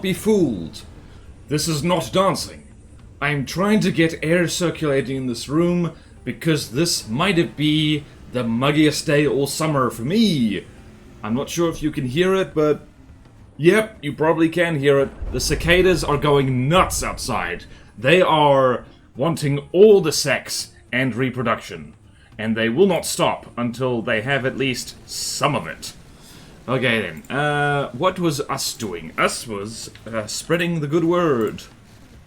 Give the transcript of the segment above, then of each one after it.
Be fooled. This is not dancing. I am trying to get air circulating in this room because this might be the muggiest day all summer for me. I'm not sure if you can hear it, but yep, you probably can hear it. The cicadas are going nuts outside. They are wanting all the sex and reproduction, and they will not stop until they have at least some of it. Okay then, what was us doing? Us was spreading the good word.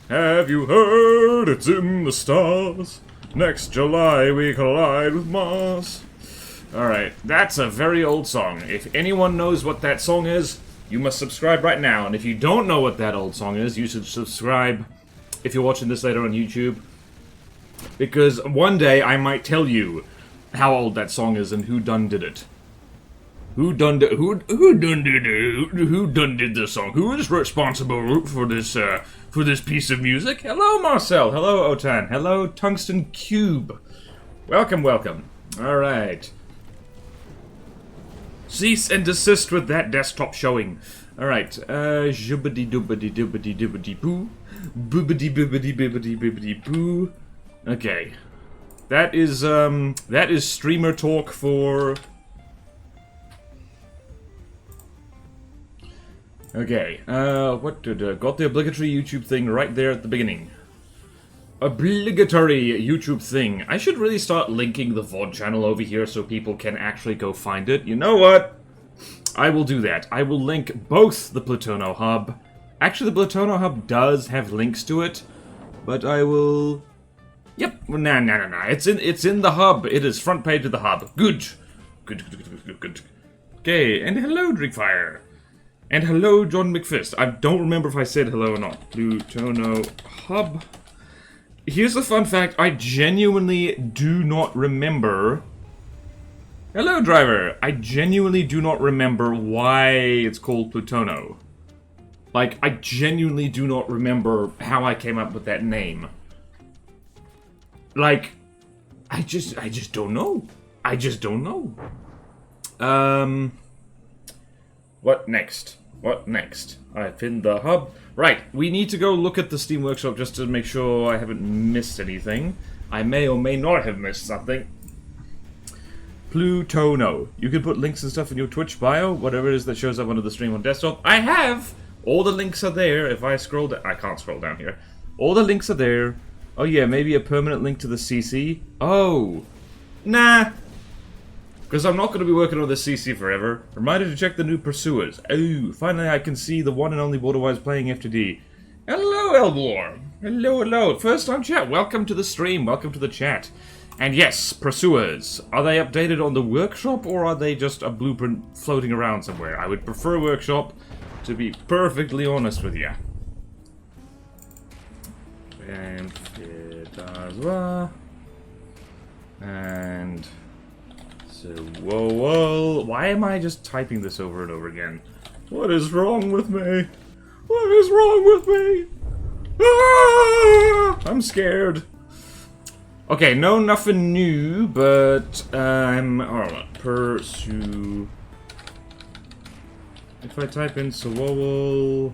Have you heard? It's in the stars. Next July we collide with Mars. Alright, that's a very old song. If anyone knows what that song is, you must subscribe right now. And if you don't know what that old song is, you should subscribe if you're watching this later on YouTube. Because one day I might tell you how old that song is and who done did it. Who done did this song? Who is responsible for this piece of music? Hello, Marcel. Hello, Otan. Hello, Tungsten Cube. Welcome, welcome. All right. Cease and desist with that desktop showing. All right. Jubbity dubbity dubbity dubbity boo. Boobity bibbity bibbity bibbity boo. Okay. That is streamer talk for. Okay, got the obligatory YouTube thing right there at the beginning. Obligatory YouTube thing. I should really start linking the VOD channel over here so people can actually go find it. You know what? I will do that. I will link both the Plutono Hub. Actually, the Plutono Hub does have links to it, but I will. Yep. Nah. It's in the hub. It is front page of the hub. Good. Okay, and hello, Drinkfire. And hello, John McFist. I don't remember if I said hello or not. Plutono Hub. Here's a fun fact. I genuinely do not remember. Hello, driver. I genuinely do not remember why it's called Plutono. Like, I genuinely do not remember how I came up with that name. Like, I just don't know. I just don't know. What next? What next? I pinned the hub. Right, we need to go look at the Steam Workshop just to make sure I haven't missed anything. I may or may not have missed something. Plutono. You can put links and stuff in your Twitch bio, whatever it is that shows up under the stream on desktop. I have! All the links are there. If I scroll down... I can't scroll down here. All the links are there. Oh yeah, maybe a permanent link to the CC? Oh. Nah. Because I'm not going to be working on this CC forever. Reminder to check the new Pursuers. Oh, finally I can see the one and only Borderwise playing FTD. Hello, Elbor. Hello. First time chat. Welcome to the stream. Welcome to the chat. And yes, Pursuers. Are they updated on the workshop or are they just a blueprint floating around somewhere? I would prefer workshop, to be perfectly honest with you. And and so whoa, why am I just typing this over and over again? What is wrong with me? What is wrong with me? Ah! I'm scared. Okay, no, nothing new, but pursue. If I type in Sowowol,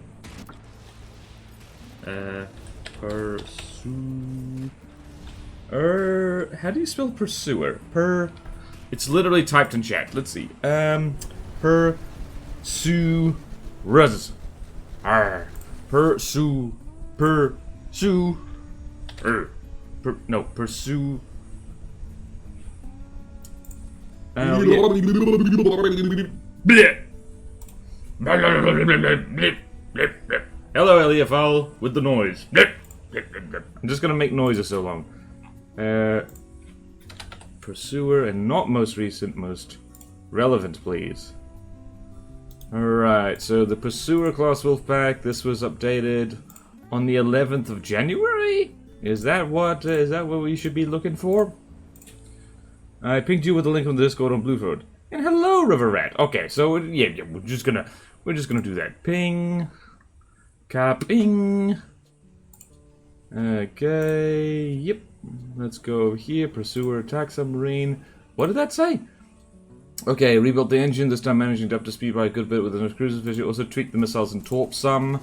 pursue. How do you spell pursuer? It's literally typed in chat. Let's see. Pursue. Pursue. No, pursue. Hello, LEFL, with the noise. I'm just gonna make noises so long. Pursuer, and not most recent, most relevant, please. Alright, so the Pursuer class Wolfpack, this was updated on the 11th of January? Is that what we should be looking for? I pinged you with a link on the Discord on Blueford. And hello, River Rat. Okay, so yeah, we're just gonna do that. Ping. Ping. Okay, yep. Let's go over here. Pursuer, attack submarine. What did that say? Okay, rebuilt the engine, this time managing to up to speed by a good bit with enough cruisers. Also tweaked the missiles and torp some.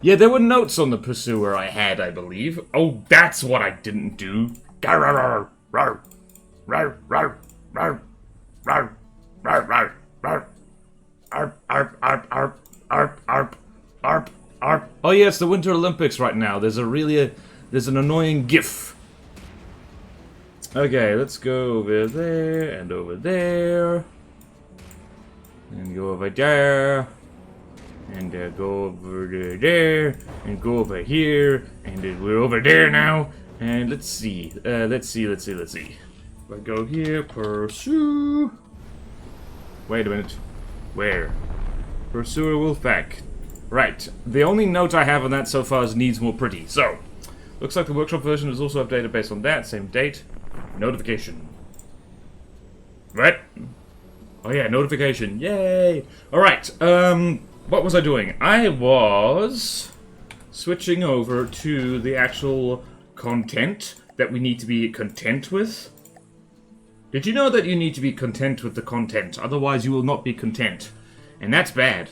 Yeah, there were notes on the pursuer I had, I believe. Oh, that's what I didn't do. Oh yeah, it's the Winter Olympics right now. There's an annoying GIF. Okay, let's go over there and over there. And go over there. And go over there. And go over here. And we're over there now. And let's see. Let's see. If I go here, pursue. Wait a minute. Where? Pursuer Wolfpack. Right. The only note I have on that so far is needs more pretty. So, looks like the workshop version is also updated based on that. Same date. Notification. What? Oh yeah, notification. Yay! Alright, what was I doing? I was switching over to the actual content that we need to be content with. Did you know that you need to be content with the content? Otherwise you will not be content. And that's bad.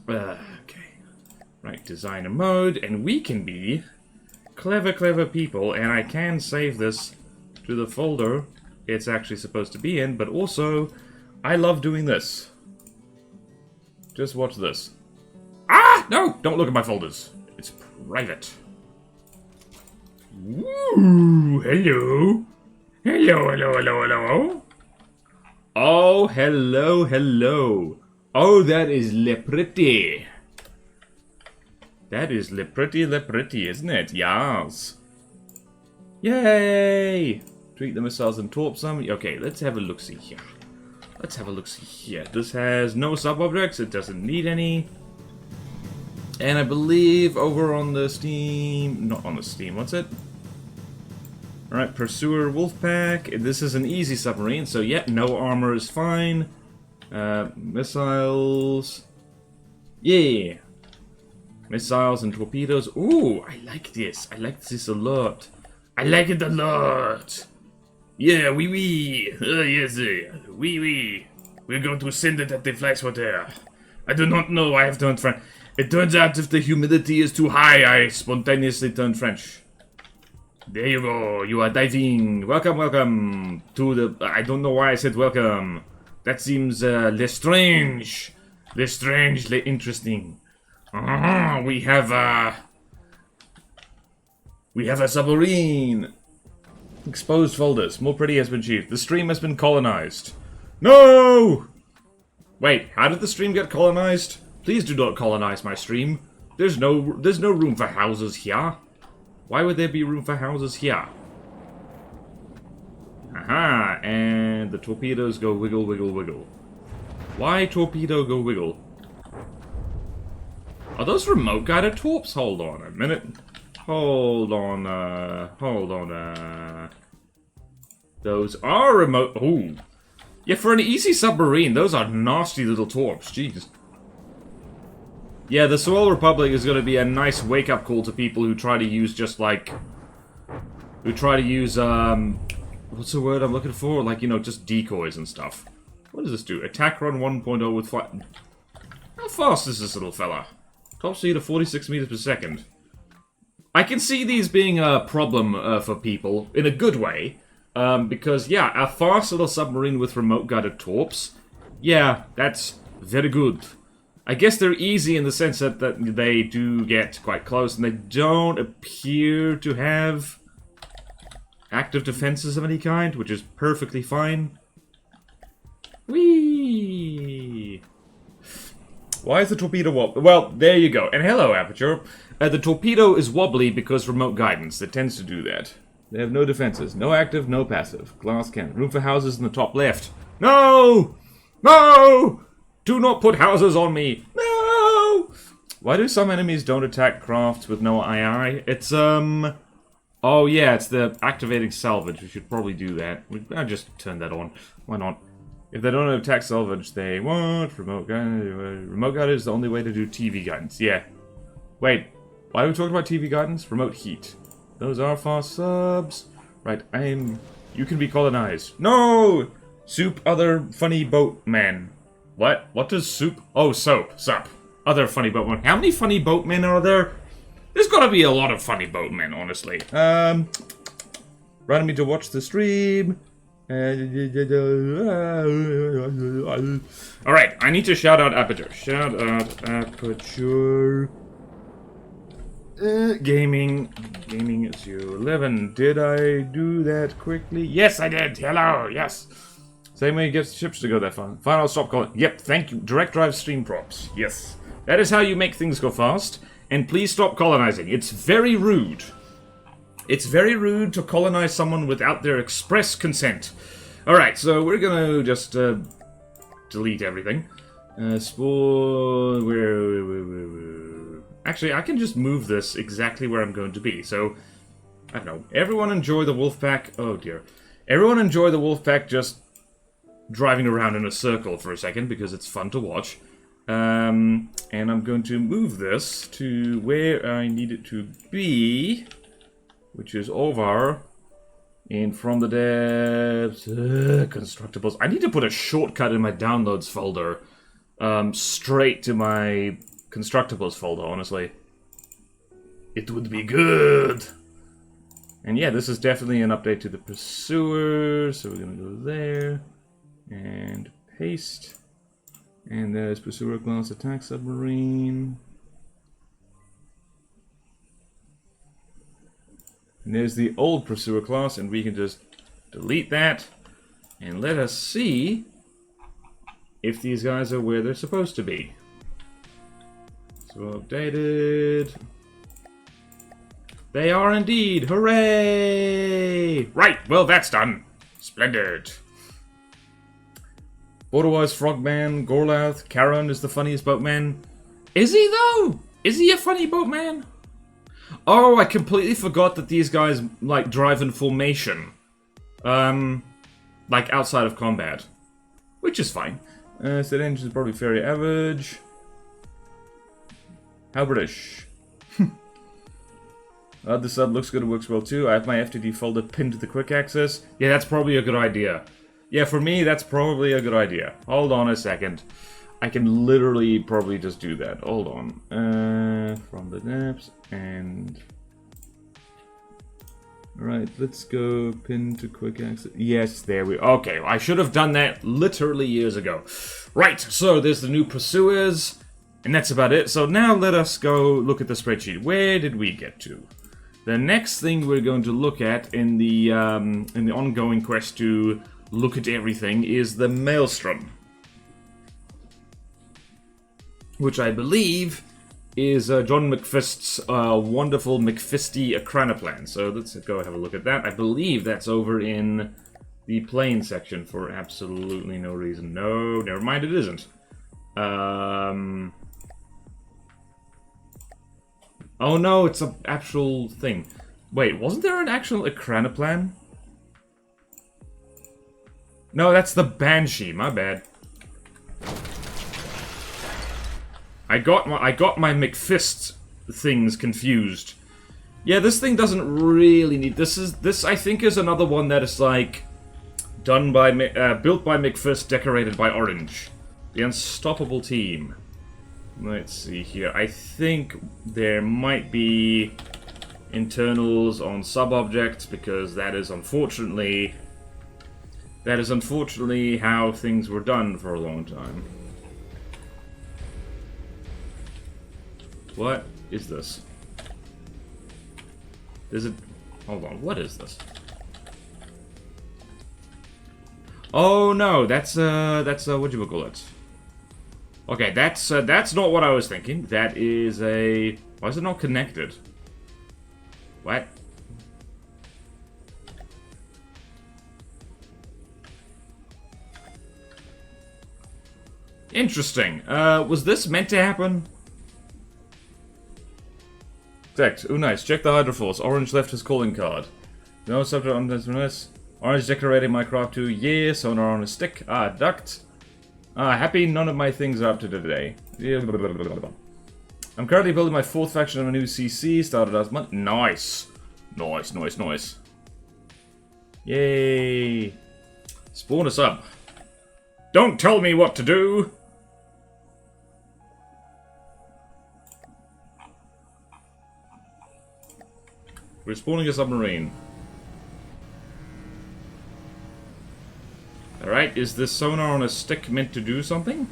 Okay. Right, designer mode, and we can be clever people, and I can save this to the folder it's actually supposed to be in, but also, I love doing this. Just watch this. Ah! No! Don't look at my folders. It's private. Ooh, hello. Hello. Oh, hello. Oh, that is le pretty. That is le pretty, isn't it? Yes. Yay! Treat the missiles and torp some. Okay, let's have a look-see here. This has no sub-objects. It doesn't need any. And I believe over on the Steam... Not on the Steam. What's it? Alright, Pursuer Wolfpack. This is an easy submarine, so yeah, no armor is fine. Missiles. Yeah. Missiles and torpedoes. Ooh, I like this. I like this a lot. I like it a lot. Yeah, oui. Yes, oui. We're going to send it at the flash water. I do not know. I have turned French. It turns out if the humidity is too high, I spontaneously turn French. There you go. You are diving. Welcome to the... I don't know why I said welcome. That seems less strange. Less interesting. We have a submarine. Exposed folders. More pretty has been achieved. The stream has been colonized. No! Wait, how did the stream get colonized? Please do not colonize my stream. There's no room for houses here. Why would there be room for houses here? Aha, and the torpedoes go wiggle. Why torpedo go wiggle? Are those remote guided torps? Hold on a minute. Hold on. Those are remote. Ooh. Yeah, for an easy submarine, those are nasty little torps. Jeez. Yeah, the Soil Republic is going to be a nice wake-up call to people who try to use just like... Who try to use, what's the word I'm looking for? Like, you know, just decoys and stuff. What does this do? Attack run 1.0 with flight... How fast is this little fella? Top speed of 46 meters per second. I can see these being a problem for people, in a good way. Because, yeah, a fast little submarine with remote-guided torps. Yeah, that's very good. I guess they're easy in the sense that they do get quite close, and they don't appear to have active defenses of any kind, which is perfectly fine. Whee! Why is the torpedo wobbly? Well, there you go. And hello, Aperture. The torpedo is wobbly because remote guidance. It tends to do that. They have no defenses. No active, no passive. Glass cannon. Room for houses in the top left. No! No! Do not put houses on me! No! Why do some enemies don't attack crafts with no II? It's, oh yeah, it's the activating salvage. We should probably do that. I'll just turn that on. Why not? If they don't attack salvage, they won't. Remote guidance. Remote guidance is the only way to do TV guidance. Yeah. Wait. Why are we talking about TV guidance? Remote heat. Those are fast subs. Right, you can be colonized. No! Soup, other funny boat man. What? What does soup? Oh, soap. Sup. other funny boatmen. How many funny boatmen are there? There's gotta be a lot of funny boatmen, honestly. Running me to watch the stream. Alright, I need to shout out Aperture. Shout out Aperture. Gaming 011. Did I do that quickly? Yes, I did. Hello, yes. Same way you get ships to go that far. Fine, I'll stop calling. Yep, thank you. Direct drive stream props. Yes. That is how you make things go fast. And please stop colonizing. It's very rude. It's very rude to colonize someone without their express consent. Alright, so we're gonna just delete everything. Actually, I can just move this exactly where I'm going to be. So, I don't know. Everyone enjoy the wolf pack. Oh dear. Everyone enjoy the wolf pack just driving around in a circle for a second because it's fun to watch. And I'm going to move this to where I need it to be, which is over in from the depths. Constructibles. I need to put a shortcut in my downloads folder straight to my Constructibles folder, honestly. It would be good. And yeah, this is definitely an update to the Pursuer, so we're gonna go there and paste. And there's Pursuer class attack submarine. And there's the old Pursuer class, and we can just delete that and let us see if these guys are where they're supposed to be. So updated. They are indeed! Hooray! Right, well that's done. Splendid. Borderwise Frogman, Gorlath, Charon is the funniest boatman. Is he though? Is he a funny boatman? Oh, I completely forgot that these guys like drive in formation. Like outside of combat. Which is fine. Set engine is probably very average. How British? The sub looks good, it works well too. I have my FTD folder pinned to the quick access. Yeah, that's probably a good idea. Yeah, for me, that's probably a good idea. Hold on a second. I can literally probably just do that. Hold on. From the depths and... Alright, let's go pin to quick access. Yes, there we... Okay, I should have done that literally years ago. Right, so there's the new Pursuers. And that's about it. So now let us go look at the spreadsheet. Where did we get to? The next thing we're going to look at in the ongoing quest to look at everything is the Maelstrom, which I believe is John McFist's wonderful McFisty Akrana plan. So let's go have a look at that. I believe that's over in the plane section for absolutely no reason. No, never mind, it isn't. Oh no, it's an actual thing. Wait, wasn't there an actual Akrana plan? No, that's the Banshee, my bad. I got my McFist things confused. Yeah, this thing doesn't really need... This I think is another one that is like... Done by... built by McFist, decorated by Orange. The Unstoppable Team. Let's see here. I think there might be internals on sub-objects, because that is unfortunately how things were done for a long time. What is this? Is it... Hold on, what is this? Oh no, that's whatchamacallit. Okay, that's not what I was thinking. That is a... Why is it not connected? What? Interesting. Was this meant to happen? Text. Oh, nice. Check the Hydroforce. Orange left his calling card. No subject on this. Orange decorating my craft too. Yeah, sonar on a stick. Ah, duct. Ah, happy none of my things are up to today. I'm currently building my 4th faction of a new CC. Started last month. Nice. Nice, nice, nice. Yay. Spawn us up. Don't tell me what to do. We're spawning a submarine. Alright, is this sonar on a stick meant to do something?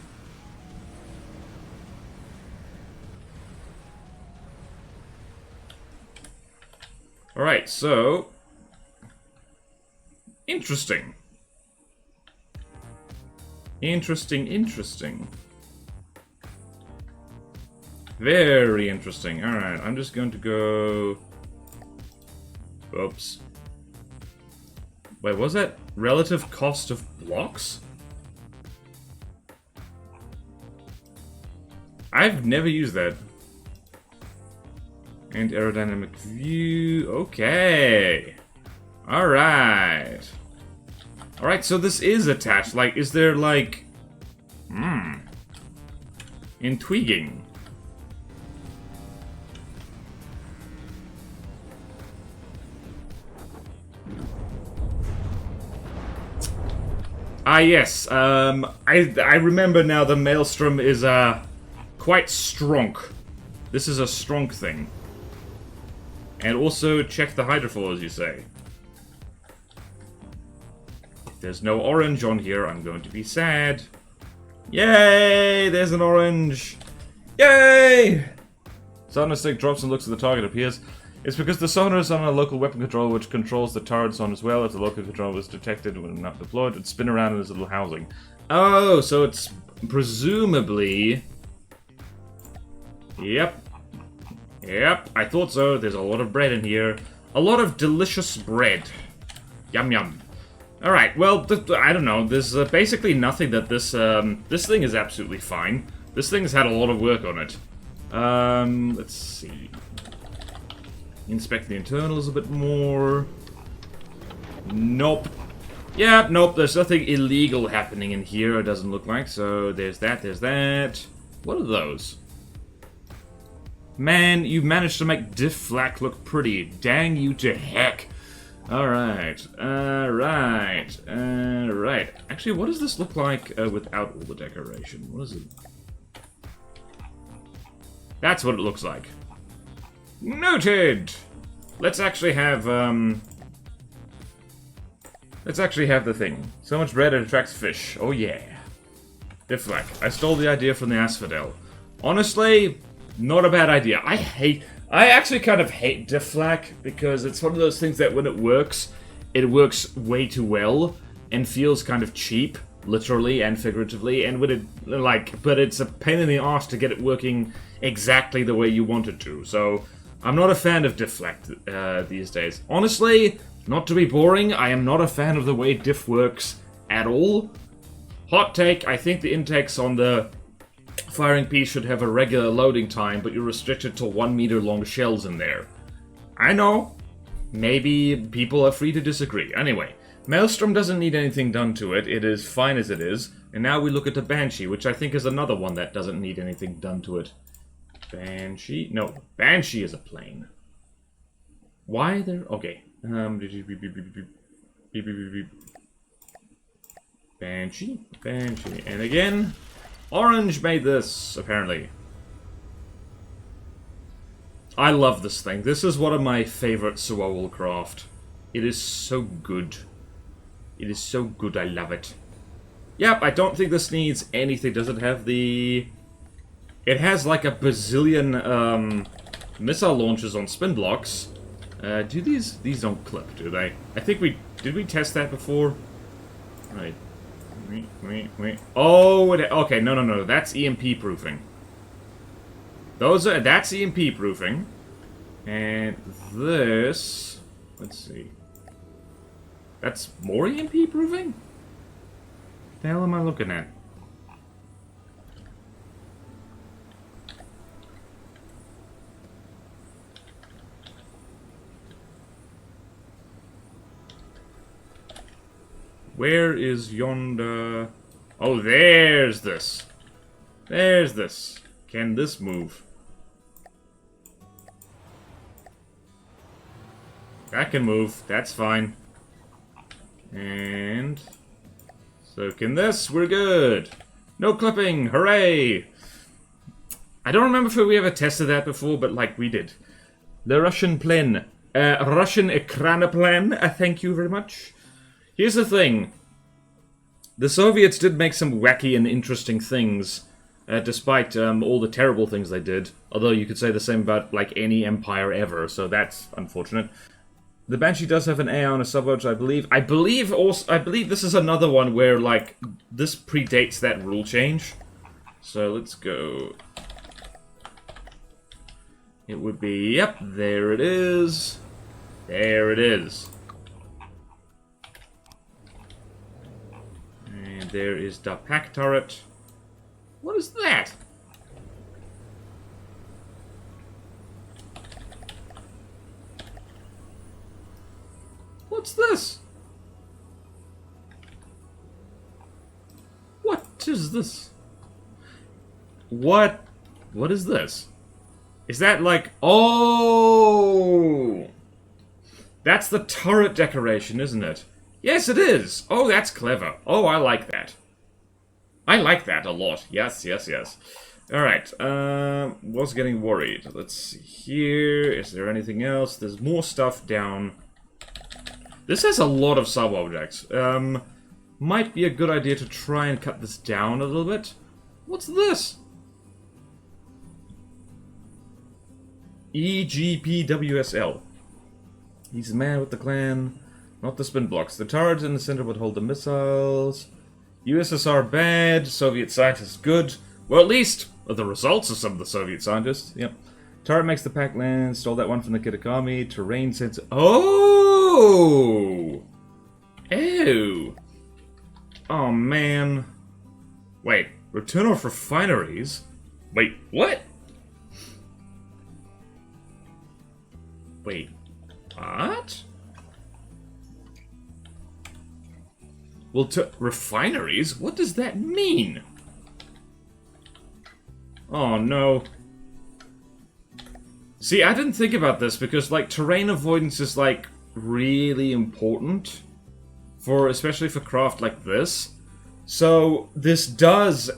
Alright, so... Interesting. Interesting. Very interesting. Alright, I'm just going to go... Oops. Wait, was that relative cost of blocks? I've never used that. And aerodynamic view. Okay. Alright. Alright, so this is attached. Like, is there like... Intriguing. Ah, yes. I remember now the Maelstrom is, quite strong. This is a strong thing. And also check the hydrofoil, as you say. If there's no orange on here, I'm going to be sad. Yay! There's an orange! Yay! Sonar stick drops and looks at the target, appears. It's because the sonar is on a local weapon controller which controls the turrets on as well. If the local controller is detected when not deployed, it'd spin around in this little housing. Oh, so it's presumably... Yep. Yep, I thought so. There's a lot of bread in here. A lot of delicious bread. Yum yum. Alright, well, I don't know. There's basically nothing that this, this thing is absolutely fine. This thing's had a lot of work on it. Let's see. Inspect the internals a bit more. Nope. Yeah, nope, there's nothing illegal happening in here, it doesn't look like. So, there's that, there's that. What are those? Man, you managed to make Diff Flak look pretty. Dang you to heck. Alright, alright. Actually, what does this look like without all the decoration? What is it? That's what it looks like. Noted! Let's actually have, Let's actually have the thing. So much bread it attracts fish. Oh yeah. Diff Flak. I stole the idea from the Asphodel. Honestly, not a bad idea. I actually kind of hate Diff Flak because it's one of those things that when it works way too well and feels kind of cheap, literally and figuratively, and when it, but it's a pain in the arse to get it working exactly the way you want it to, so I'm not a fan of Diff Flak these days. Honestly, not to be boring, I am not a fan of the way Diff works at all. Hot take, I think the intakes on the firing piece should have a regular loading time, but you're restricted to 1 meter long shells in there. I know. Maybe people are free to disagree. Anyway, Maelstrom doesn't need anything done to it. It is fine as it is. And now we look at the Banshee, which I think is another one that doesn't need anything done to it. Banshee? No, Banshee is a plane. Why there? Okay. Banshee. And again, Orange made this, apparently. I love this thing. This is one of my favorite Sewol craft. It is so good. It is so good, I love it. Yep, I don't think this needs anything. Does it have the... It has like a bazillion missile launchers on spin blocks. Do these don't clip, do they? I think did we test that before? Right. Wait. Oh, okay, no. That's EMP proofing. That's EMP proofing. And this, let's see. That's more EMP proofing? What the hell am I looking at? Where is yonder? Oh, there's this. There's this. Can this move? That can move. That's fine. And... so can this. We're good. No clipping. Hooray! I don't remember if we ever tested that before, but like we did. The Russian plane. Russian ekranoplan, thank you very much. Here's the thing. The Soviets did make some wacky and interesting things, despite all the terrible things they did. Although you could say the same about, like, any empire ever, so that's unfortunate. The Banshee does have an AI on a suburb, I believe. I believe this is another one where, like, this predates that rule change. So let's go. It would be, yep, there it is. There it is. And there is the pack turret. What is that? What's this? What is this? What is this? Is that like... Oh! That's the turret decoration, isn't it? Yes, it is! Oh, that's clever. Oh, I like that. I like that a lot. Yes, yes, yes. Alright, was getting worried. Let's see here. Is there anything else? There's more stuff down. This has a lot of sub-objects. Might be a good idea to try and cut this down a little bit. What's this? EGPWSL. He's the man with the clan, not the spin blocks. The turret in the center would hold the missiles. USSR bad, Soviet scientists good. Well, at least the results of some of the Soviet scientists. Yep. Turret makes the pack land. Stole that one from the Kitakami. Terrain sensor. Oh! Ew. Oh, man. Wait. Return of refineries? Wait, what? Wait. What? Well, to refineries? What does that mean? Oh, no. See, I didn't think about this because, like, terrain avoidance is, like, really important. Especially for craft like this. So, this does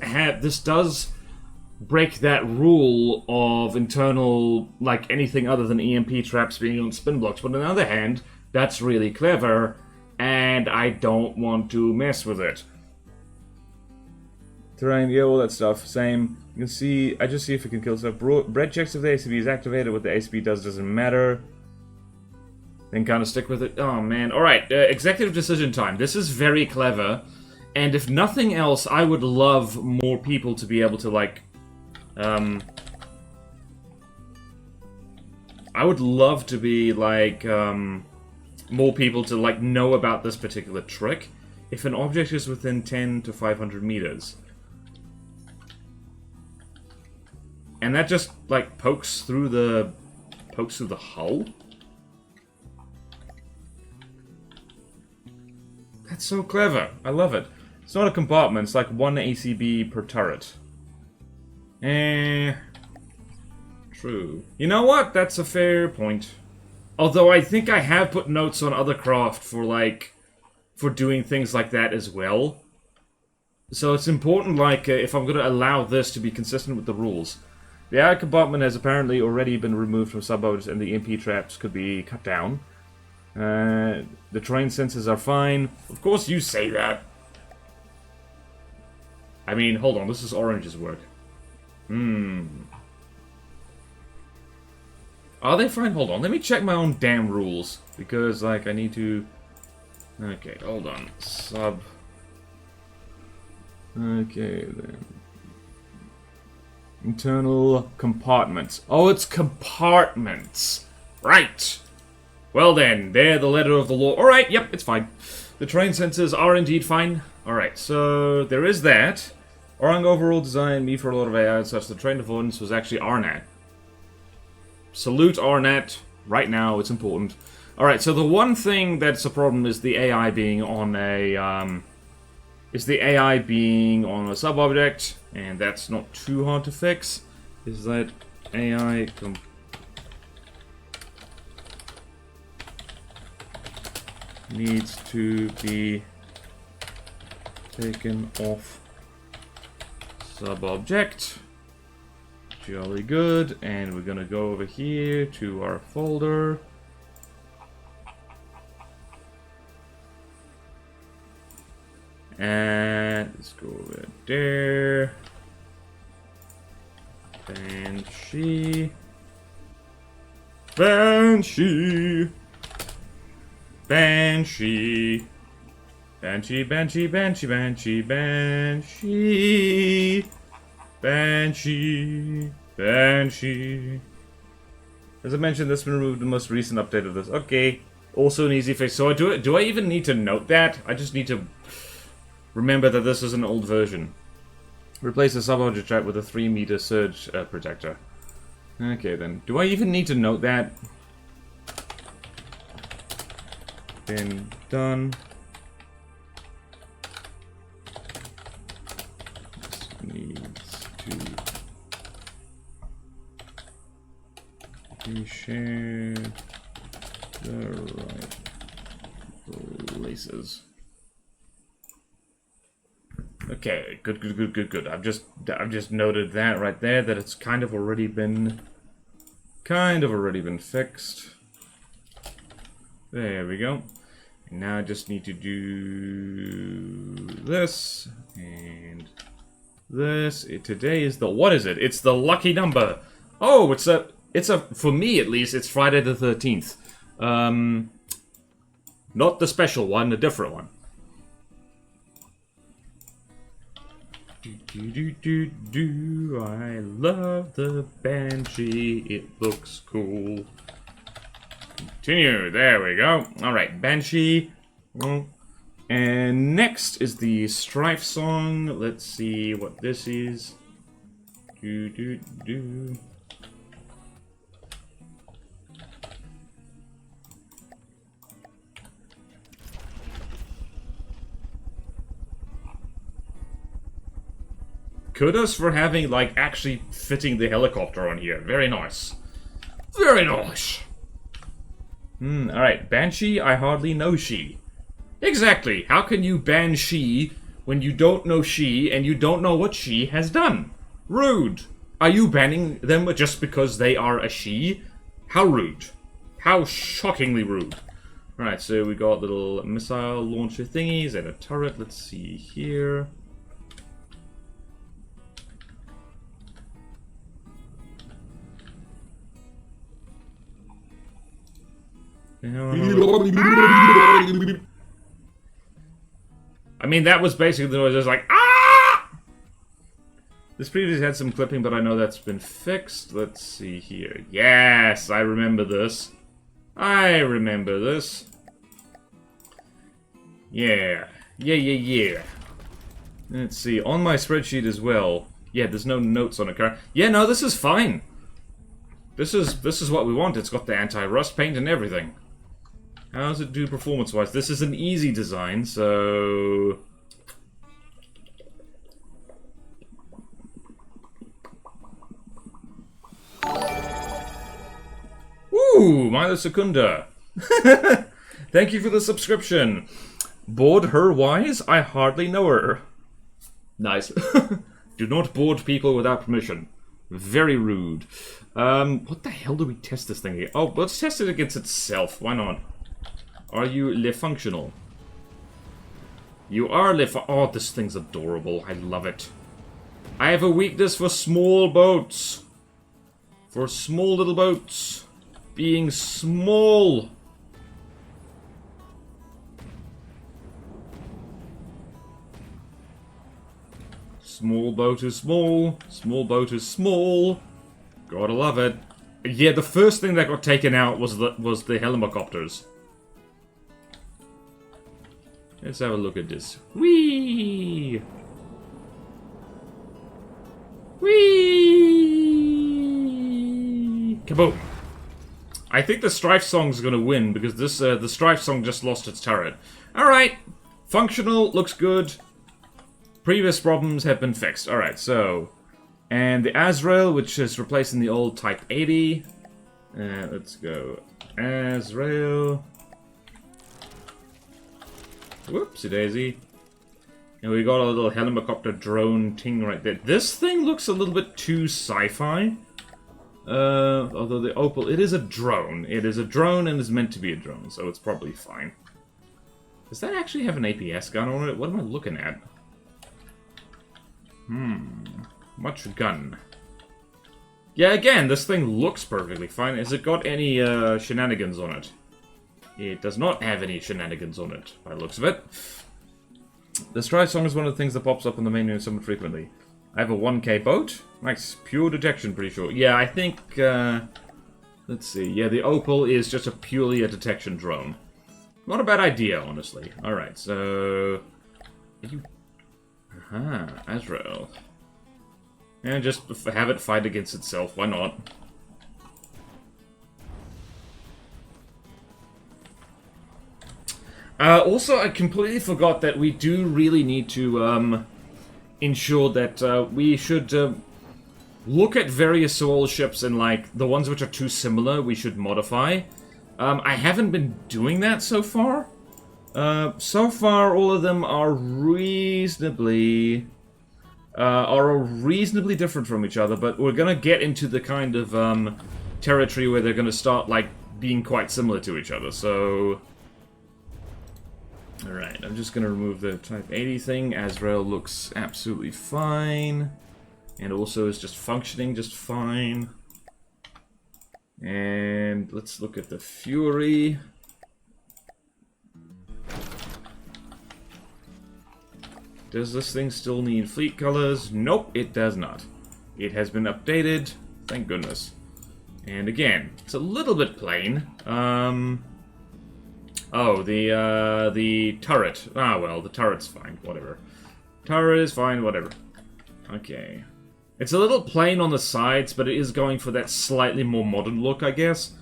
break that rule of internal, like, anything other than EMP traps being on spin blocks. But on the other hand, that's really clever, and I don't want to mess with it. Terrain, yeah, all that stuff, same. You can see, I just see if it can kill stuff. Bread checks if the ACB is activated, what the ACB does doesn't matter. Then kind of stick with it. Oh, man. Alright, executive decision time. This is very clever, and if nothing else, I would love more people to be able to, like, I would love to be, like, more people to, like, know about this particular trick. If an object is within 10 to 500 meters. And that just, like, pokes through the hull? That's so clever. I love it. It's not a compartment, it's like 1 ACB per turret. True. You know what? That's a fair point. Although I think I have put notes on other craft for, like, for doing things like that as well. So it's important, like, if I'm going to allow this to be consistent with the rules. The air compartment has apparently already been removed from submodes and the EMP traps could be cut down. The terrain sensors are fine. Of course you say that. I mean, hold on, this is Orange's work. Are they fine? Hold on, let me check my own damn rules. Because, like, I need to... Okay, hold on. Sub... Okay, then. Internal compartments. Oh, it's compartments. Right. Well then, they're the letter of the law. Alright, yep, it's fine. The terrain sensors are indeed fine. Alright, so there is that. Orang overall design, me for a lot of AI and such. The terrain avoidance was actually RNAT. Salute RNAT. Right now, it's important. Alright, so the one thing that's a problem is the AI being on a, sub-object, and that's not too hard to fix. Is that AI needs to be taken off sub-object. Jolly good, and we're gonna go over here to our folder. And let's go over there. Banshee. Banshee. Banshee. Banshee, Banshee, Banshee, Banshee, Banshee. Banshee. Banshee. As I mentioned, this has been removed in the most recent update of this. Okay. Also an easy fix. So do I even need to note that? I just need to remember that this is an old version. Replace the sub-object trap with a 3-meter surge protector. Okay then. Do I even need to note that? Been done. This needs to be shared the right places. Okay, good. I've just noted that right there, that it's kind of already been fixed. There we go. And now I just need to do this and this. Today is the, what is it? It's the lucky number. Oh, it's a for me at least, it's Friday the 13th. Not the special one, a different one. I love the Banshee. It looks cool. Continue. There we go. Alright, Banshee. And next is the Strife song. Let's see what this is. Kudos for having, like, actually fitting the helicopter on here. Very nice. Very nice. Alright. Banshee, I hardly know she. Exactly. How can you ban she when you don't know she and you don't know what she has done? Rude. Are you banning them just because they are a she? How rude. How shockingly rude. Alright, so we got little missile launcher thingies and a turret. Let's see here. I mean, that was basically the noise. It was like, ah! This previously had some clipping, but I know that's been fixed. Let's see here. Yes, I remember this. I remember this. Yeah. Yeah. Let's see. On my spreadsheet as well. Yeah, there's no notes on it. Yeah, no, this is fine. This is what we want. It's got the anti-rust paint and everything. How does it do performance-wise? This is an easy design, so... Ooh, Milo Secunda. Thank you for the subscription. Board her wise? I hardly know her. Nice. Do not board people without permission. Very rude. What the hell do we test this thing against? Oh, let's test it against itself. Why not? Are you functional? You are oh, this thing's adorable. I love it. I have a weakness for small boats. For small little boats. Being small. Small boat is small. Small boat is small. Gotta love it. Yeah, the first thing that got taken out was the helicopters. Let's have a look at this. Whee! Whee! Kaboom! I think the Strife song's gonna win because this the Strife song just lost its turret. Alright. Functional, looks good. Previous problems have been fixed. Alright, so... And the Azrael, which is replacing the old Type 80. Let's go. Azrael. Whoopsie daisy. And we got a little helicopter drone thing right there. This thing looks a little bit too sci-fi. Although the Opal, it is a drone. It is a drone and is meant to be a drone, so it's probably fine. Does that actually have an APS gun on it? What am I looking at? Much gun. Yeah, again, this thing looks perfectly fine. Has it got any shenanigans on it? It does not have any shenanigans on it, by the looks of it. This try song is one of the things that pops up on the menu somewhat frequently. I have a 1K boat. Nice. Pure detection, pretty sure. Yeah, I think, let's see. Yeah, the Opal is just purely a detection drone. Not a bad idea, honestly. Alright, so... Are you... Aha, Azrael. And just have it fight against itself, why not? Also, I completely forgot that we do really need to, ensure that, we should, look at various Soul ships and, like, the ones which are too similar, we should modify. I haven't been doing that so far. So far, all of them are reasonably different from each other, but we're gonna get into the kind of, territory where they're gonna start, like, being quite similar to each other, so... Alright, I'm just gonna remove the Type 80 thing. Azrael looks absolutely fine. And also is just functioning just fine. And let's look at the Fury. Does this thing still need fleet colors? Nope, it does not. It has been updated, thank goodness. And again, it's a little bit plain. Oh, the turret. Ah, well, the turret's fine, whatever. Turret is fine, whatever. Okay. It's a little plain on the sides, but it is going for that slightly more modern look, I guess.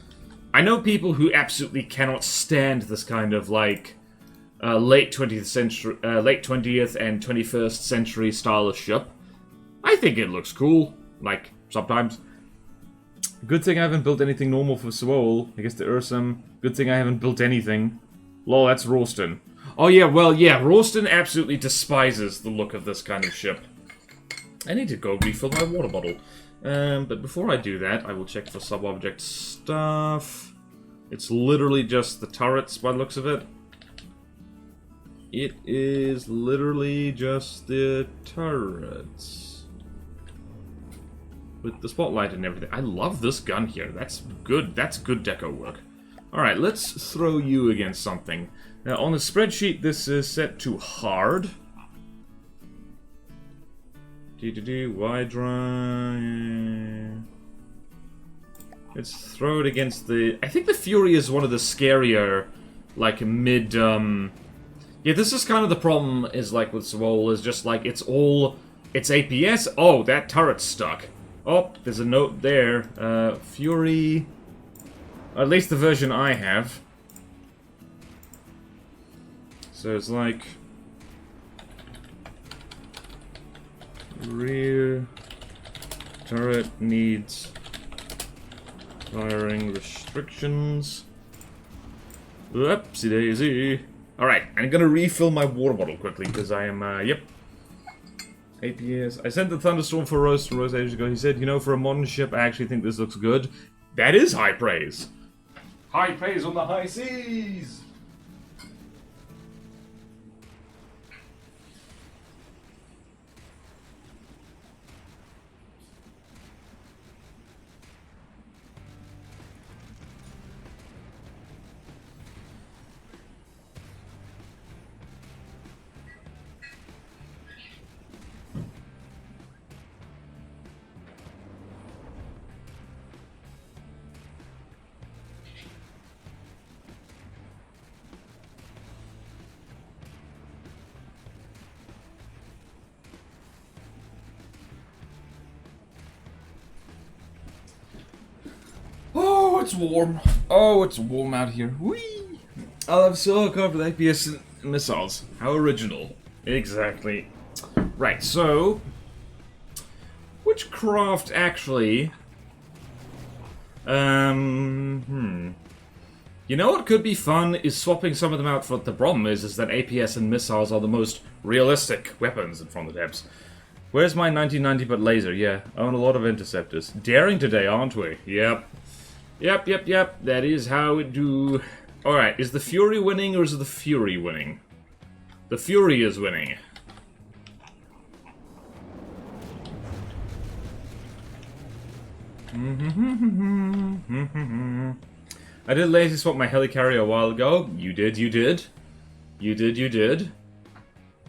I know people who absolutely cannot stand this kind of, like, late 20th century, late 20th and 21st century style of ship. I think it looks cool, like, sometimes. Good thing I haven't built anything normal for Seoul. I guess the Ursum. Good thing I haven't built anything. Lol, that's Ralston. Oh yeah, well, yeah, Ralston absolutely despises the look of this kind of ship. I need to go refill my water bottle. But before I do that, I will check for sub-object stuff. It's literally just the turrets by the looks of it. It is literally just the turrets. With the spotlight and everything. I love this gun here. That's good. That's good deco work. Alright, let's throw you against something. Now, on the spreadsheet, this is set to hard. Wide drive. Let's throw it against the... I think the Fury is one of the scarier, like, mid, Yeah, this is kind of the problem, is, like, with Swole, is just, like, it's APS. Oh, that turret's stuck. Oh, there's a note there. Fury... At least the version I have. So it's like... Rear turret needs firing restrictions. Whoopsie daisy. Alright, I'm gonna refill my water bottle quickly because I am, yep. APS. I sent the Thunderstorm for Rose to Rose ages ago. He said, you know, for a modern ship, I actually think this looks good. That is high praise. High praise on the high seas! It's warm. Oh, it's warm out here. Whee! I'll have silica for the APS missiles. How original. Exactly. Right, so... Which craft actually... You know what could be fun is swapping some of them out, for the problem is that APS and missiles are the most realistic weapons in front of the depths. Where's my 1990 but laser? Yeah, I own a lot of interceptors. Daring today, aren't we? Yep. Yep. That is how it do. Alright, is the Fury winning or is the Fury winning? The Fury is winning. I did lazy swap my helicarrier a while ago. You did, you did. You did, you did.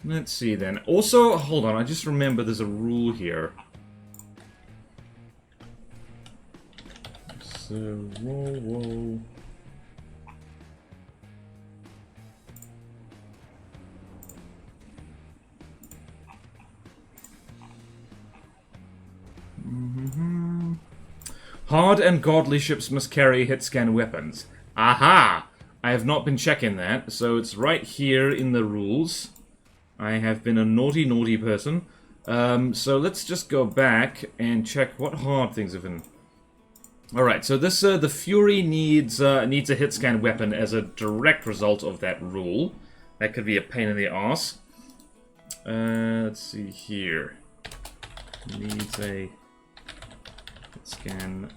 Let's see then. Also, hold on, I just remember there's a rule here. So, whoa. Hard and godly ships must carry hit-scan weapons. Aha! I have not been checking that, so it's right here in the rules. I have been a naughty, naughty person. So let's just go back and check what hard things have been. Alright, so this, the Fury needs a hit-scan weapon as a direct result of that rule. That could be a pain in the ass. Let's see here. Needs a scan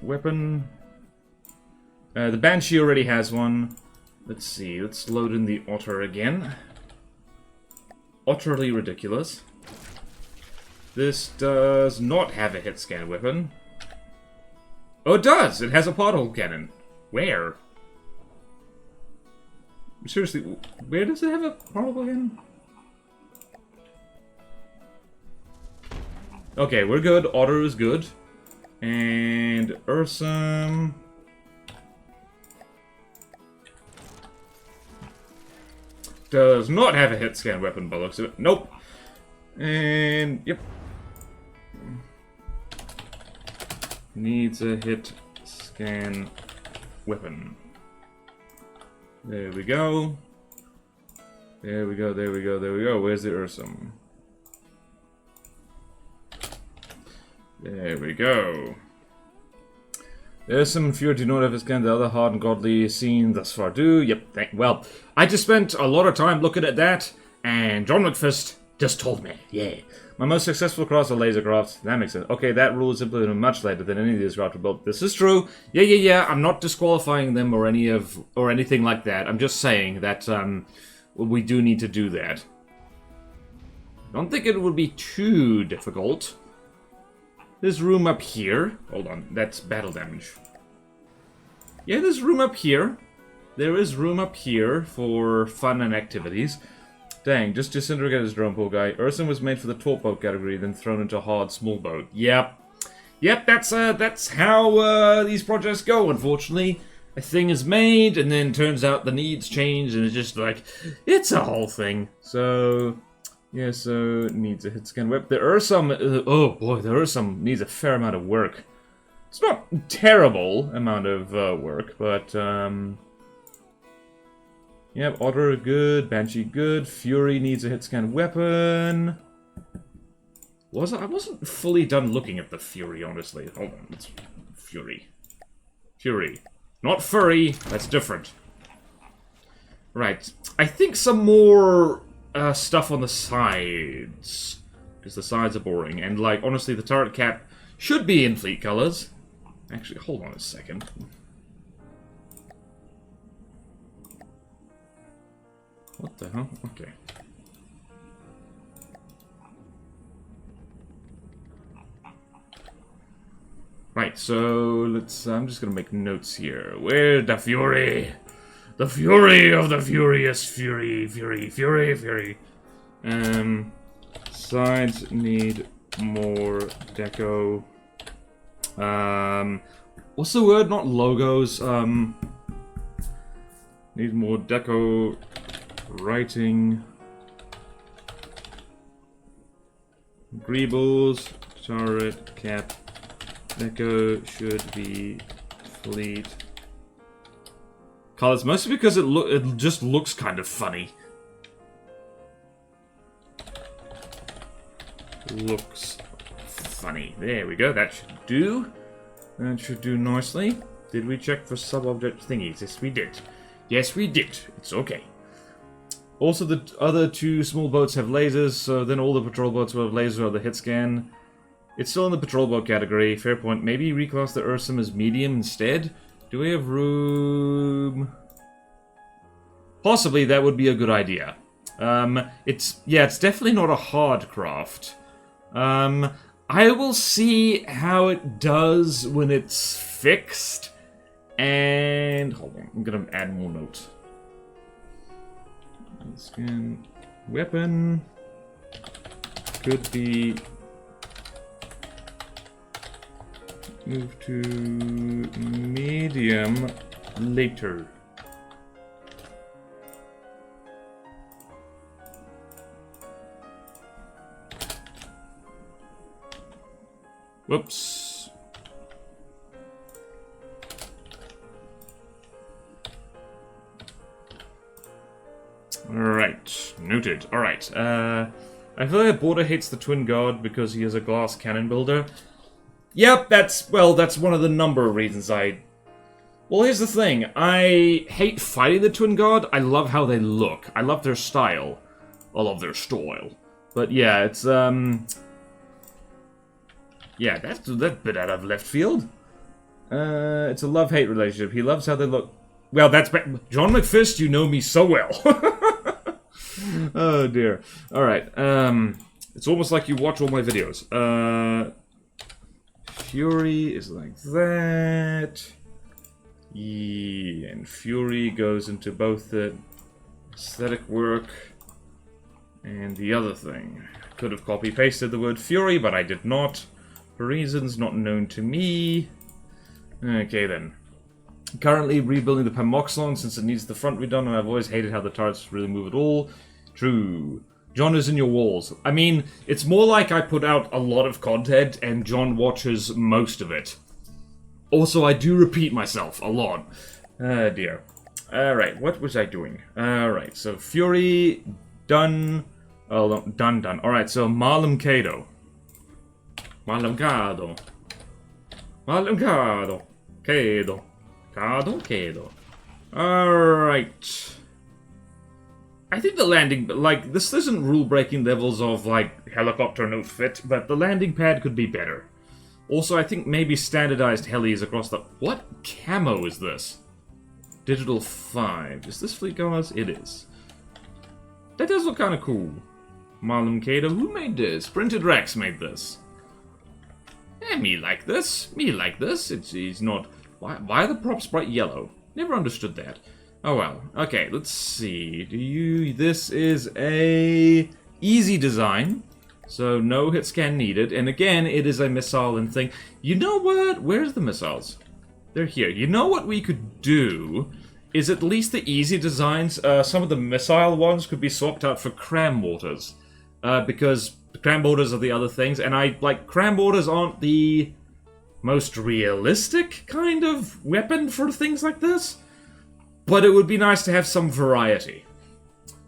weapon. The Banshee already has one. Let's see, let's load in the Otter again. Utterly ridiculous. This does not have a hit scan weapon. Oh, it does! It has a pothole cannon. Where? Seriously, where does it have a pothole cannon? Okay, we're good. Otter is good. And Ursum does not have a hit scan weapon by the looks of it. Nope. And yep. Needs a hit scan weapon. There we go. There we go, there we go, there we go. Where's the Ursum? There we go. There's some Fury do not have a scan. The other hard and godly seen thus far do. Yep, well, I just spent a lot of time looking at that, and John McFist just told me. Yeah. My most successful crafts are laser crafts. That makes sense. Okay, that rule is implemented much later than any of these crafts were built. This is true. Yeah. I'm not disqualifying them or anything like that. I'm just saying that we do need to do that. I don't think it would be too difficult. There's room up here. Hold on, that's battle damage. Yeah, there's room up here. There is room up here for fun and activities. Dang, just disintegrate his drone, poor guy. Urson was made for the tall boat category, then thrown into hard small boat. Yep, that's how these projects go, unfortunately. A thing is made, and then turns out the needs change, and it's just like, it's a whole thing. So... yeah, so it needs a hit scan whip. The Ursum, oh boy, the Ursum needs a fair amount of work. It's not a terrible amount of work, but yep, Otter good, Banshee good, Fury needs a hit scan weapon. I wasn't fully done looking at the Fury, honestly. Hold on, it's Fury. Fury. Not furry, that's different. Right, I think some more... stuff on the sides, because the sides are boring, and like honestly the turret cap should be in fleet colors. Actually, hold on a second. What the hell? Okay. Right, so let's I'm just gonna make notes here. Where's the Fury? The fury of the furious fury. Sides need more deco. What's the word? Not logos. Need more deco writing. Greebles, turret, cap, deco should be fleet. Colors, mostly because it just looks kind of funny. Looks funny. There we go, that should do. That should do nicely. Did we check for sub-object thingies? Yes, we did. Yes, we did. It's okay. Also, the other two small boats have lasers, so then all the patrol boats will have lasers or the hit scan. It's still in the patrol boat category. Fair point. Maybe reclass the Ursum as medium instead? Do we have room? Possibly that would be a good idea. It's definitely not a hard craft. I will see how it does when it's fixed. And hold on, I'm gonna add more notes. Scan weapon could be moved to medium later. Whoops. Alright, noted. Alright, I feel like Bodan hates the Twin God because he is a glass cannon builder. Yep, that's one of the number of reasons Well, here's the thing. I hate fighting the Twin God. I love how they look. I love their style. I love their style. But yeah, it's, yeah, that's a bit out of left field. It's a love-hate relationship. He loves how they look. Well, that's... John McFist, you know me so well. Oh, dear. Alright, it's almost like you watch all my videos. Fury is like that. Yeah, and Fury goes into both the aesthetic work and the other thing. Could have copy-pasted the word Fury, but I did not. For reasons not known to me. Okay then. Currently rebuilding the Pamoxlon since it needs the front redone, and I've always hated how the turrets really move at all. True. John is in your walls. I mean, it's more like I put out a lot of content and John watches most of it. Also, I do repeat myself a lot. Oh dear. Alright, what was I doing? Alright, so Fury, done. Oh, no, done. Alright, so Marlem Kado. Kado. Alright. I think the landing, like, this isn't rule-breaking levels of, like, helicopter no fit, but the landing pad could be better. Also, I think maybe standardized helis across the... What camo is this? Digital 5. Is this Fleet Gunners? It is. That does look kind of cool. Marlem Kado, who made this? Printed Rex made this. Me like this. Me like this. It's not... Why are the props bright yellow? Never understood that. Oh well. Okay, let's see. This is a easy design. So no hit scan needed. And again, it is a missile and thing. You know what? Where's the missiles? They're here. You know what we could do is at least the easy designs, some of the missile ones could be swapped out for cram mortars. Because cram mortars are the other things, and cram mortars aren't the most realistic kind of weapon for things like this. But it would be nice to have some variety.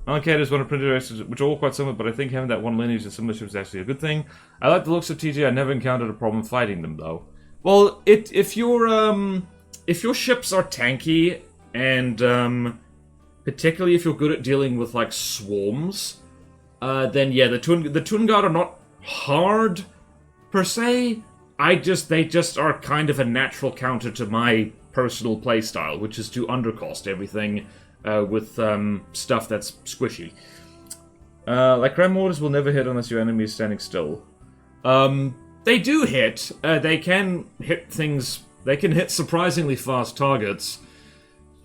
Okay, there's one of printed races, which are all quite similar, but I think having that one lineage and similar ship is actually a good thing. I like the looks of TJ. I never encountered a problem fighting them, though. Well, if your ships are tanky, and particularly if you're good at dealing with, like, swarms, then yeah, the Twin Guard are not hard, per se. They just are kind of a natural counter to my personal playstyle, which is to undercost everything with stuff that's squishy. Like cram mortars will never hit unless your enemy is standing still. They do hit. They can hit things. They can hit surprisingly fast targets.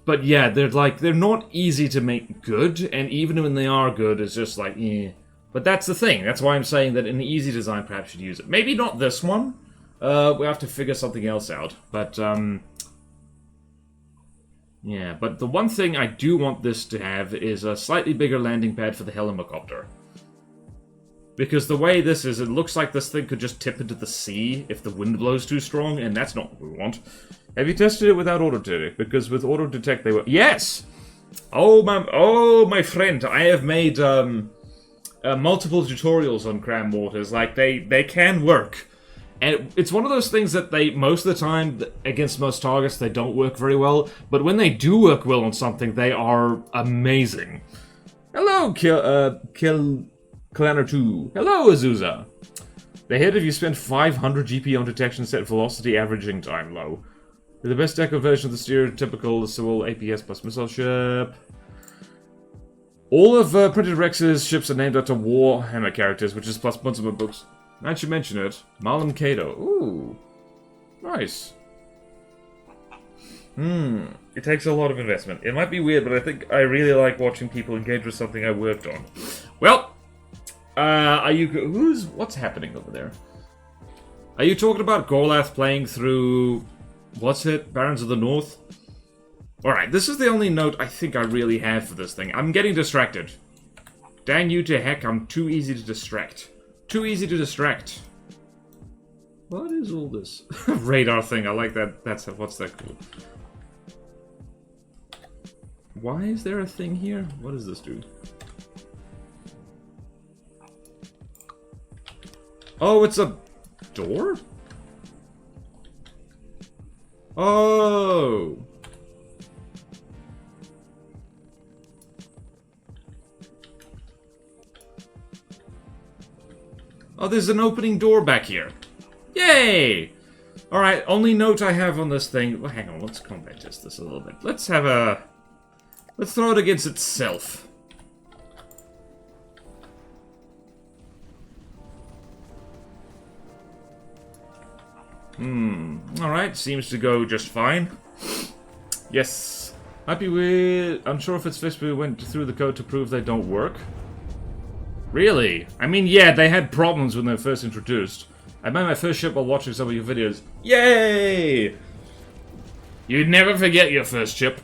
But yeah, they're not easy to make good, and even when they are good, it's just like, eh. But that's the thing. That's why I'm saying that in the easy design, perhaps you should use it. Maybe not this one. We have to figure something else out. But yeah, but the one thing I do want this to have is a slightly bigger landing pad for the helicopter. Because the way this is, it looks like this thing could just tip into the sea if the wind blows too strong, and that's not what we want. Have you tested it without auto-detect? Because with auto-detect they were... Yes! Oh, my friend, I have made multiple tutorials on cram mortars. Like, they can work. And it's one of those things that most of the time, against most targets, they don't work very well. But when they do work well on something, they are amazing. Hello, Clanner 2. Hello, Azusa. They hit if you spend 500 GP on detection set velocity averaging time low. With the best deco version of the stereotypical civil APS plus missile ship. All of Printed Rex's ships are named after Warhammer characters, which is plus multiple books. Now that you mention it, Marlon Cato. Ooh. Nice. It takes a lot of investment. It might be weird, but I think I really like watching people engage with something I worked on. Well, are you... What's happening over there? Are you talking about Gorlath playing through... What's it? Barons of the North? Alright, this is the only note I think I really have for this thing. I'm getting distracted. Dang you to heck, I'm too easy to distract. Too easy to distract. What is all this? Radar thing, I like that. What's that called? Why is there a thing here? What does this do? Oh, it's a door? Oh! Oh, there's an opening door back here. Yay! Alright, only note I have on this thing... Well, hang on, let's combat test this a little bit. Let's have a... Let's throw it against itself. Alright, seems to go just fine. Yes. Happy with... Unsure if it's fixed, but we went through the code to prove they don't work. Really? I mean, yeah, they had problems when they were first introduced. I made my first ship while watching some of your videos. Yay! You'd never forget your first ship.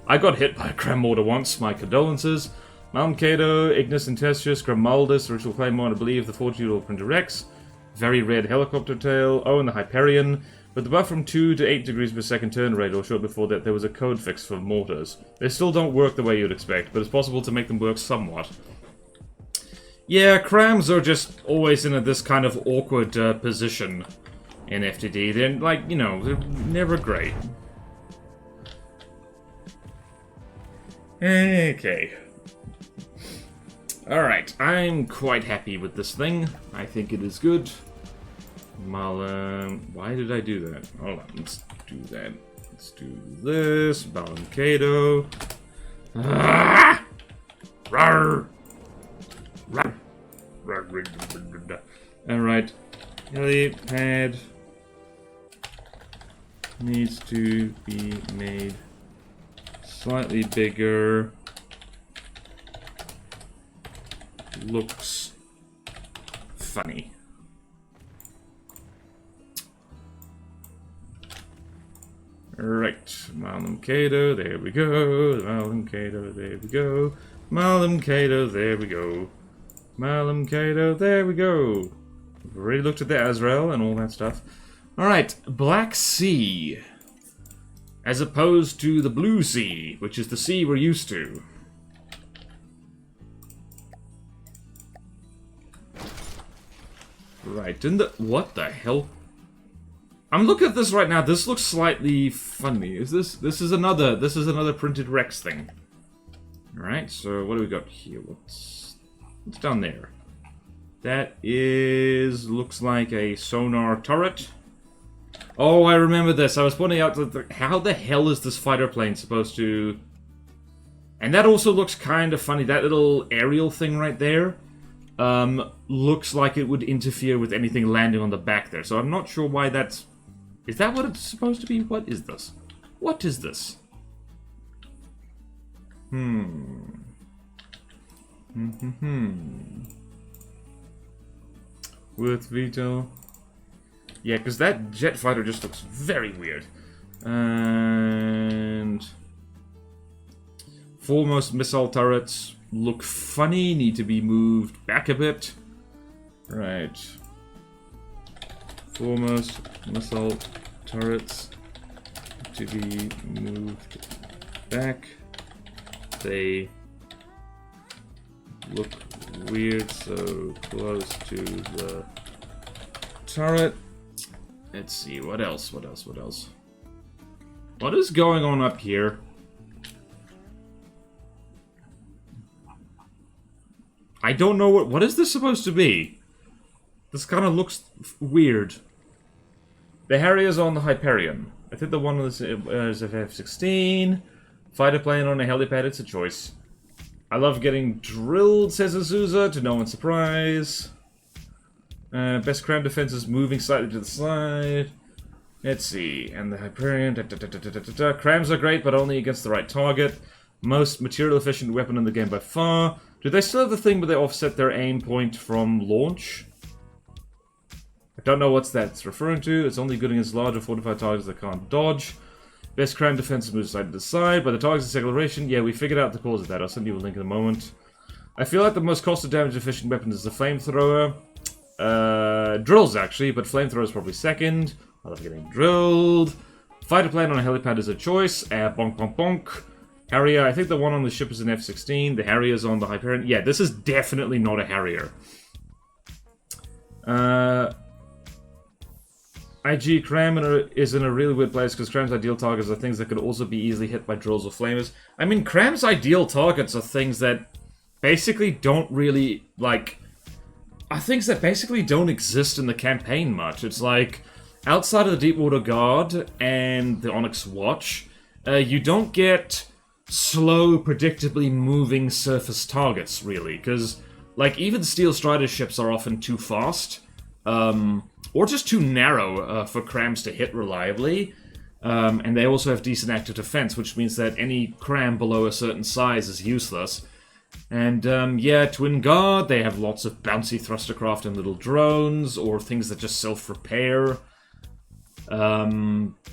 I got hit by a cram mortar once, my condolences. Mount Cato, Ignis Intestius, Grimaldus, Ritual Claymore, and I believe the Fortitude Printer Rex. Very red helicopter tail. Oh, and the Hyperion. With the buff from 2 to 8 degrees per second turn rate, or short before that, there was a code fix for mortars. They still don't work the way you'd expect, but it's possible to make them work somewhat. Yeah, crams are just always in this kind of awkward position in FTD. They're like, you know, they're never great. Okay. Alright, I'm quite happy with this thing. I think it is good. Why did I do that? Hold on, let's do that. Let's do this. Balancato. Ah! Rawr! Rawr! Alright. Helipad needs to be made slightly bigger. Looks funny. Right, Malum Cato, there we go. Malum Cato, there we go. Malum Cato, there we go. Malum Cato, there we go. We've already looked at the Azrael and all that stuff. Alright, Black Sea. As opposed to the Blue Sea, which is the sea we're used to. Right, what the hell? I'm looking at this right now. This looks slightly funny. Is this is another Printed Rex thing. Alright, so what do we got here? What's down there? That looks like a sonar turret. Oh, I remember this. I was pointing out that how the hell is this fighter plane supposed to... And that also looks kind of funny. That little aerial thing right there looks like it would interfere with anything landing on the back there. So I'm not sure why that's... Is that what it's supposed to be? What is this? What is this? With veto. Yeah, because that jet fighter just looks very weird. And... Foremost missile turrets look funny, need to be moved back a bit. Right. Foremost missile turrets to be moved back. They look weird so close to the turret. Let's see, what else? What is going on up here? I don't know what is this supposed to be? This kind of looks weird. The Harriers on the Hyperion. I think the one on this is a F-16. Fighter plane on a helipad, it's a choice. I love getting drilled, says Azusa, to no one's surprise. Best cram defense is moving slightly to the side. Let's see. And the Hyperion. Crams are great, but only against the right target. Most material efficient weapon in the game by far. Do they still have the thing where they offset their aim point from launch? I don't know what that's referring to. It's only good against larger fortified targets that can't dodge. Best cram defense moves side to side, but the target's acceleration, yeah, we figured out the cause of that. I'll send you a link in a moment. I feel like the most cost damage efficient weapon is the flamethrower. Drills, actually, but flamethrower is probably second. I love getting drilled. Fighter plane on a helipad is a choice. Bonk, bonk, bonk. Harrier, I think the one on the ship is an F-16. The Harrier's on the Hyperion. Yeah, this is definitely not a Harrier. IG Cram is in a really weird place because Cram's ideal targets are things that could also be easily hit by drills or flamers. I mean, Cram's ideal targets are things that basically don't really, like... are things that basically don't exist in the campaign much. It's like, outside of the Deepwater Guard and the Onyx Watch, you don't get slow, predictably moving surface targets, really. Because, like, even Steel Strider ships are often too fast. Or just too narrow for crams to hit reliably. And they also have decent active defense, which means that any cram below a certain size is useless. And, yeah, Twin Guard, they have lots of bouncy thrustercraft and little drones, or things that just self-repair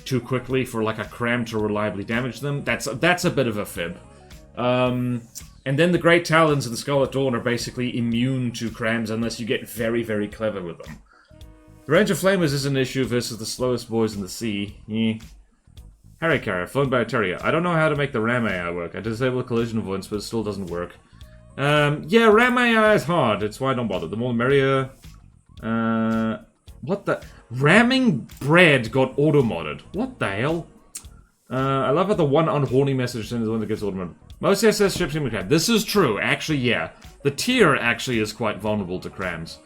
too quickly for, like, a cram to reliably damage them. That's a bit of a fib. And then the Great Talons and the Scarlet Dawn are basically immune to crams unless you get very, very clever with them. The range of flamers is an issue versus the slowest boys in the sea. Harry Carrier, flown by a terrier. I don't know how to make the RAM AI work. I disabled collision avoidance, but it still doesn't work. Yeah, RAM AI is hard. It's why I don't bother. The more the merrier. What the... Ramming bread got auto-modded. What the hell? I love how the one unhorny message is the one that gets auto-modded. Most SS ships in cram. This is true. Actually, yeah. The tier actually is quite vulnerable to crams.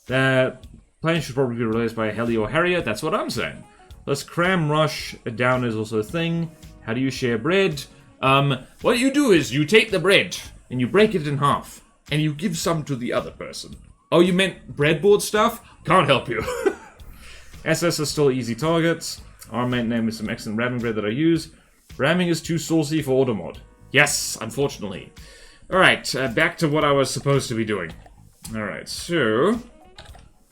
Plane should probably be replaced by a heli or Harrier. That's what I'm saying. Plus, cram rush down is also a thing. How do you share bread? What you do is you take the bread and you break it in half and you give some to the other person. Oh, you meant breadboard stuff? Can't help you. SS are still easy targets. Our main name is some excellent ramming bread that I use. Ramming is too saucy for automod. Yes, unfortunately. Alright, back to what I was supposed to be doing. Alright, so...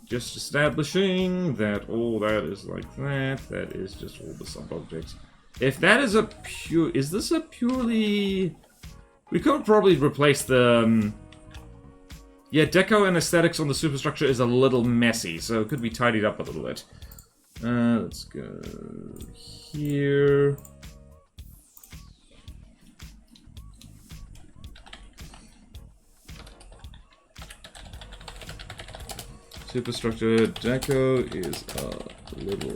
just establishing that all that is like that. That is just all the sub-objects. If that is a pure... is this a purely... we could probably replace the... yeah, deco and aesthetics on the superstructure is a little messy, so it could be tidied up a little bit. Let's go here. Superstructure deco is a little...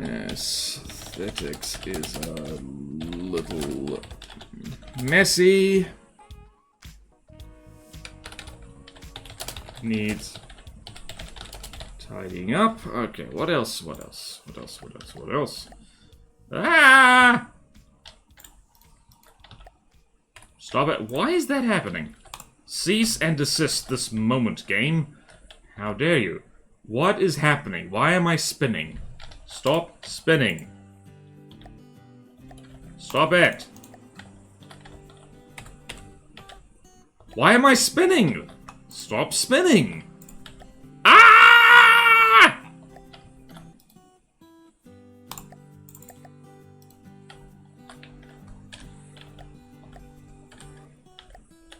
aesthetics is a little messy. Needs tidying up. Okay, what else? What else? What else? What else? What else? Ah! Stop it. Why is that happening? Cease and desist this moment, game. How dare you? What is happening? Why am I spinning? Stop spinning. Stop it. Why am I spinning? Stop spinning. Ah!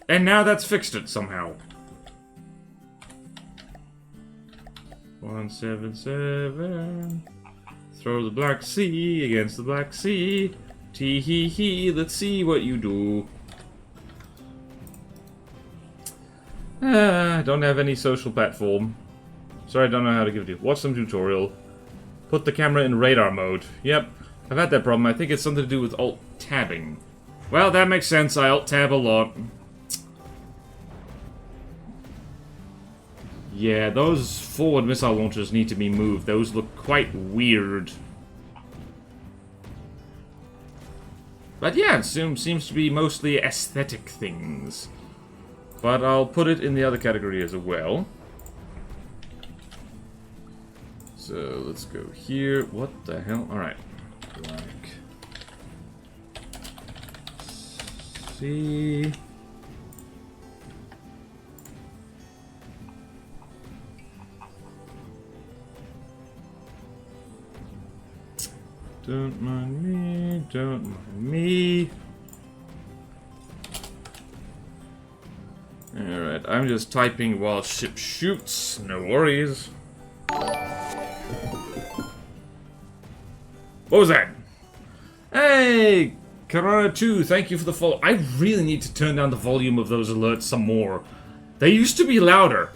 And now that's fixed it somehow. 177. Throw the Black Sea against the Black Sea. Tee-hee-hee, let's see what you do. I don't have any social platform. Sorry, I don't know how to give it to you. Watch some tutorial. Put the camera in radar mode. Yep, I've had that problem. I think it's something to do with alt-tabbing. Well, that makes sense. I alt-tab a lot. Yeah, those forward missile launchers need to be moved. Those look quite weird. But yeah, it seems to be mostly aesthetic things. But I'll put it in the other category as well. So let's go here. What the hell? Alright. Like. See. Don't mind me, don't mind me. Alright, I'm just typing while ship shoots, no worries. What was that? Hey, Carrara 2, thank you for the follow. I really need to turn down the volume of those alerts some more. They used to be louder.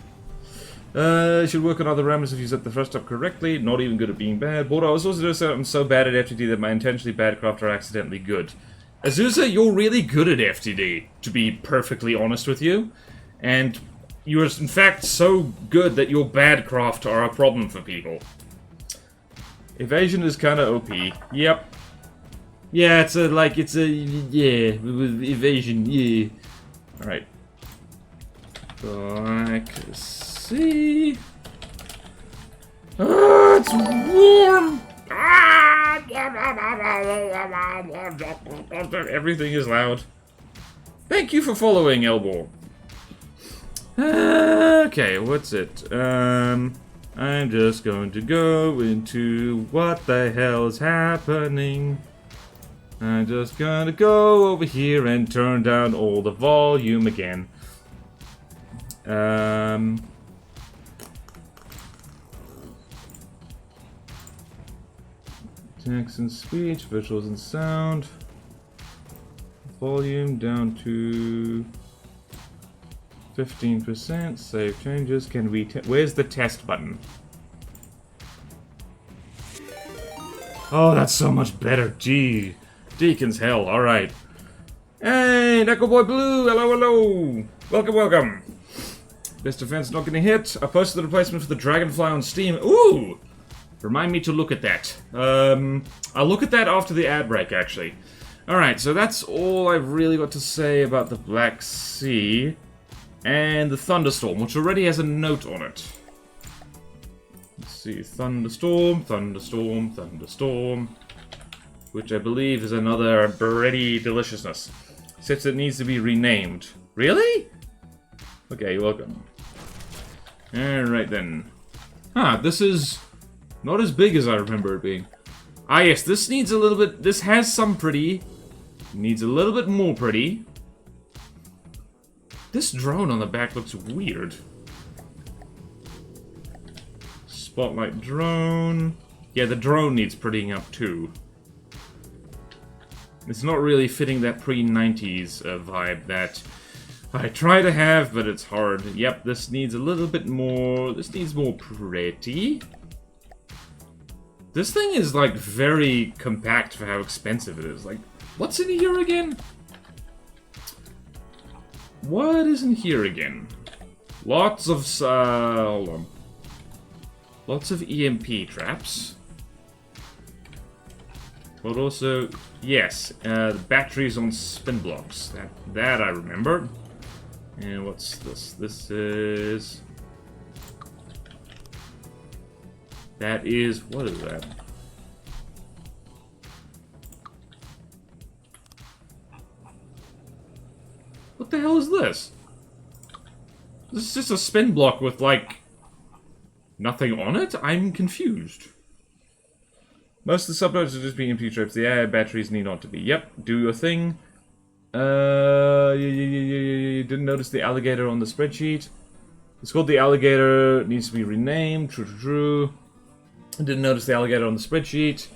Should work on other remnants if you set the thrust up correctly. Not even good at being bad. Bodan, I was also doing I'm so bad at FTD that my intentionally bad craft are accidentally good. Azusa, you're really good at FTD, to be perfectly honest with you. And you're in fact so good that your bad craft are a problem for people. Evasion is kinda OP. Yep. Yeah, it's a, yeah, with evasion, yeah. Alright. Like, see. Ah, it's warm. Everything is loud. Thank you for following, Elbow. Okay, what's it? I'm just going to go into what the hell is happening. I'm just gonna go over here and turn down all the volume again. Text and speech, visuals and sound. Volume down to 15%. Save changes. Can we? Where's the test button? Oh, that's so much better. Gee, Deacon's hell. All right. Hey, Knuckle Boy Blue. Hello, hello. Welcome, welcome. Best defense not getting hit. I posted the replacement for the Dragonfly on Steam. Ooh! Remind me to look at that. I'll look at that after the ad break, actually. Alright, so that's all I've really got to say about the Black Sea. And the Thunderstorm, which already has a note on it. Let's see, Thunderstorm, Thunderstorm, Thunderstorm. Which I believe is another bready deliciousness. Except it needs to be renamed. Really? Okay, you're welcome. Alright then. Huh, this is not as big as I remember it being. Ah yes, this needs a little bit, this has some pretty. Needs a little bit more pretty. This drone on the back looks weird. Spotlight drone. Yeah, the drone needs prettying up too. It's not really fitting that pre-90s vibe that I try to have, but it's hard. Yep, this needs a little bit more. This needs more pretty. This thing is like very compact for how expensive it is. Like, what's in here again? What is in here again? Lots of, hold on. Lots of EMP traps. But also, yes, the batteries on spin blocks. That I remember. And what's this? This is... That is... What is that? What the hell is this? This is just a spin block with, like, nothing on it? I'm confused. Most of the subnodes are just being EMP traps. The AI batteries need not to be. Yep, do your thing. You didn't notice the alligator on the spreadsheet. It's called the alligator. It needs to be renamed. True, true, true. I didn't notice the alligator on the spreadsheet.